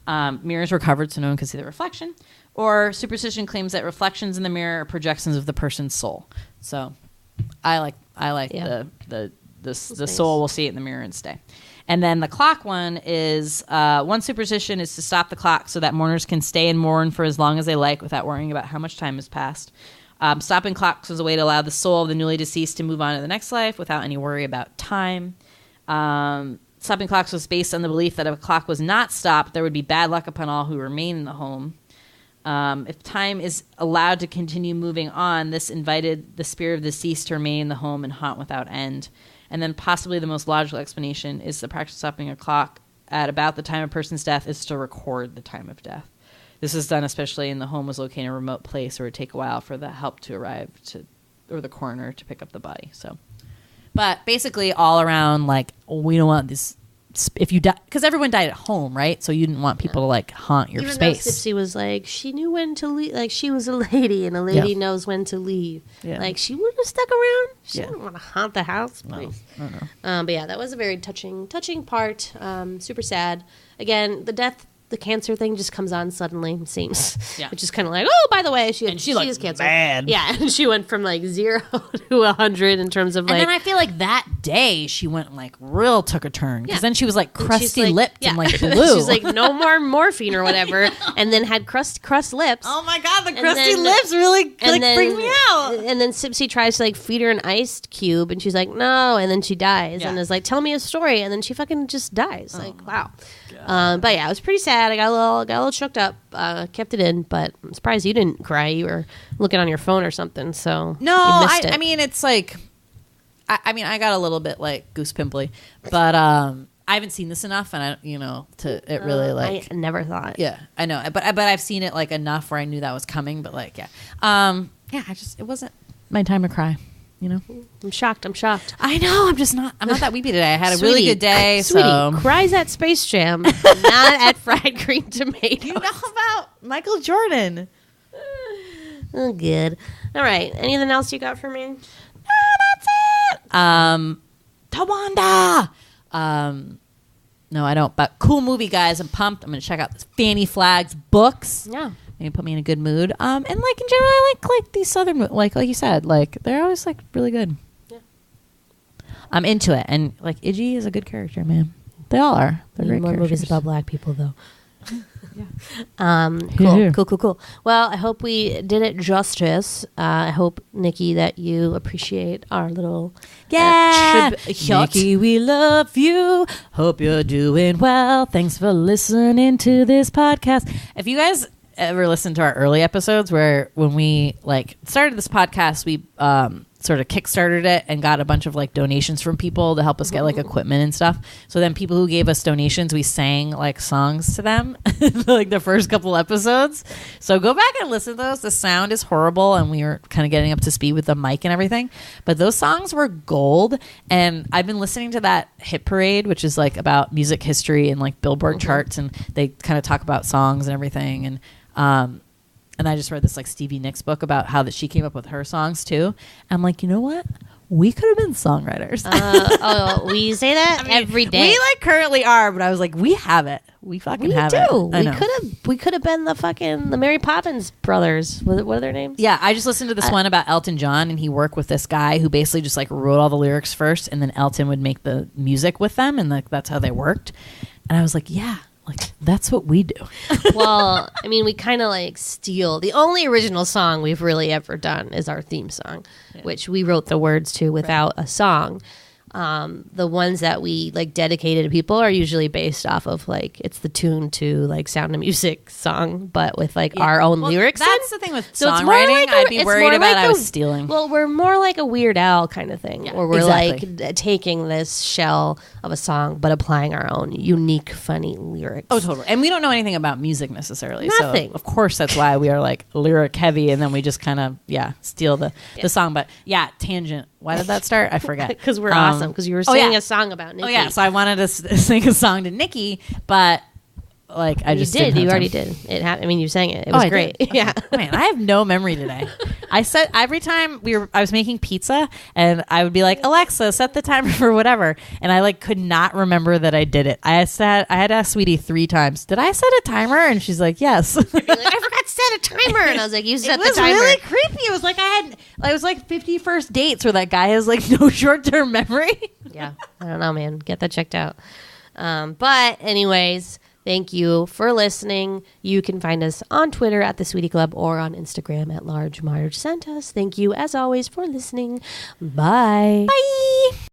Speaker 4: Mirrors were covered so no one could see the reflection. or superstition claims that reflections in the mirror are projections of the person's soul. So I like the soul will see it in the mirror and stay. And then the clock one is one superstition is to stop the clock so that mourners can stay and mourn for as long as they like without worrying about how much time has passed. Stopping clocks was a way to allow the soul of the newly deceased to move on to the next life without any worry about time. Stopping clocks was based on the belief that if a clock was not stopped, there would be bad luck upon all who remain in the home. If time is allowed to continue moving on, this invited the spirit of the deceased to remain in the home and haunt without end. And then possibly the most logical explanation is the practice of stopping a clock at about the time of a person's death is to record the time of death. This is done especially in the home was located in a remote place or it would take a while for the help to arrive or the coroner to pick up the body. So, but basically all around, like, we don't want this. If you die, because everyone died at home, right? So you didn't want people to like haunt your space.
Speaker 3: Though Sipsy was like, she knew when to leave. Like, she was a lady, and a lady knows when to leave. Yeah. Like, she wouldn't have stuck around. She didn't want to haunt the house.
Speaker 4: No.
Speaker 3: But yeah, that was a very touching part. Super sad. Again, the cancer thing just comes on suddenly, it seems. Yeah. Which is kind of like, oh, by the way, she has cancer.
Speaker 4: Bad.
Speaker 3: Yeah, and she went from like 0 to 100 in terms of like.
Speaker 4: And then I feel like that day she went like real took a turn because then she was like crusty lipped and like blue.
Speaker 3: She's like, no more morphine or whatever, and then had crust lips.
Speaker 4: Oh my god, the crusty lips really freak me out.
Speaker 3: And then Sipsy tries to like feed her an ice cube, and she's like, no, and then she dies, and is like, tell me a story, and then she fucking just dies. Like, wow. But yeah, it was pretty sad. I got a little choked up. Kept it in, but I'm surprised you didn't cry. You were looking on your phone or something. So
Speaker 4: no,
Speaker 3: you missed it.
Speaker 4: I mean, it's like, I mean, I got a little bit like goose pimply, but I haven't seen this enough, and it really like.
Speaker 3: I never thought.
Speaker 4: Yeah, I know, but I've seen it like enough where I knew that was coming. But like, it wasn't my time to cry. You know,
Speaker 3: I'm shocked.
Speaker 4: I know. I'm not that weepy today. I had a really good day.
Speaker 3: Sweetie, cries at Space Jam, not at fried green tomatoes.
Speaker 4: You know about Michael Jordan.
Speaker 3: Oh, good. All right. Anything else you got for me?
Speaker 4: That's it. Tawanda. No, I don't. But cool movie, guys. I'm pumped. I'm going to check out this Fannie Flagg's books.
Speaker 3: Yeah.
Speaker 4: Maybe put me in a good mood. And like in general, I like these southern, like you said, like they're always like really good. Yeah. I'm into it, and like Idgie is a good character, man. They all are. They're great
Speaker 3: more
Speaker 4: characters.
Speaker 3: movies about black people, though.
Speaker 4: Yeah.
Speaker 3: Cool. Well, I hope we did it justice. I hope, Nikki, that you appreciate our little
Speaker 4: Nikki, we love you. Hope you're doing well. Thanks for listening to this podcast. If you guys ever listened to our early episodes where when we like started this podcast, we sort of kickstarted it and got a bunch of like donations from people to help us get like equipment and stuff. So then people who gave us donations, we sang like songs to them like the first couple episodes. So go back and listen to those. The sound is horrible and we were kind of getting up to speed with the mic and everything. But those songs were gold. And I've been listening to that Hit Parade, which is like about music history and like Billboard charts. And they kind of talk about songs and everything. And I just read this like Stevie Nicks book about how that she came up with her songs too. I'm like, you know what? We could have been songwriters.
Speaker 3: We say that every day.
Speaker 4: We like currently are, but I was like, we have it. We fucking have it.
Speaker 3: We could have been the Mary Poppins brothers. What are their names?
Speaker 4: Yeah, I just listened to this one about Elton John, and he worked with this guy who basically just like wrote all the lyrics first, and then Elton would make the music with them, and like that's how they worked. And I was like, yeah. Like, that's what we do.
Speaker 3: Well, I mean, we kind of like steal. The only original song we've really ever done is our theme song, which we wrote the words to without a song. The ones that we like dedicated to people are usually based off of like it's the tune to like Sound of Music song, but with like our own lyrics.
Speaker 4: That's the thing with songwriting. I'd be worried about I was stealing.
Speaker 3: Well, we're more like a Weird Al kind of thing, where we're like taking this shell of a song but applying our own unique, funny lyrics.
Speaker 4: Oh, totally. And we don't know anything about music necessarily.
Speaker 3: Nothing.
Speaker 4: So of course, that's why we are like lyric heavy, and then we just kind of steal the song. But tangent. Why did that start? I forget.
Speaker 3: Because we're awesome. Because you were singing a song about Nikki.
Speaker 4: Oh yeah, so I wanted to sing a song to Nikki, but like I just did.
Speaker 3: You already did. It happened. I mean, you sang it. It was great. Yeah.
Speaker 4: Man, I have no memory today. I said every time I was making pizza, and I would be like, Alexa, set the timer for whatever, and I like could not remember that I did it. I had asked Sweetie 3 times. Did I set a timer? And she's like, yes.
Speaker 3: I forgot to set a timer. And I was like, you set
Speaker 4: It
Speaker 3: the
Speaker 4: was
Speaker 3: timer.
Speaker 4: really creepy. It was like I was like 50 first dates where that guy has like no short-term memory.
Speaker 3: Yeah, I don't know, man. Get that checked out. But anyways, thank you for listening. You can find us on Twitter at The Sweetie Club or on Instagram at Large Marge Sent Us. Thank you, as always, for listening. Bye.
Speaker 4: Bye.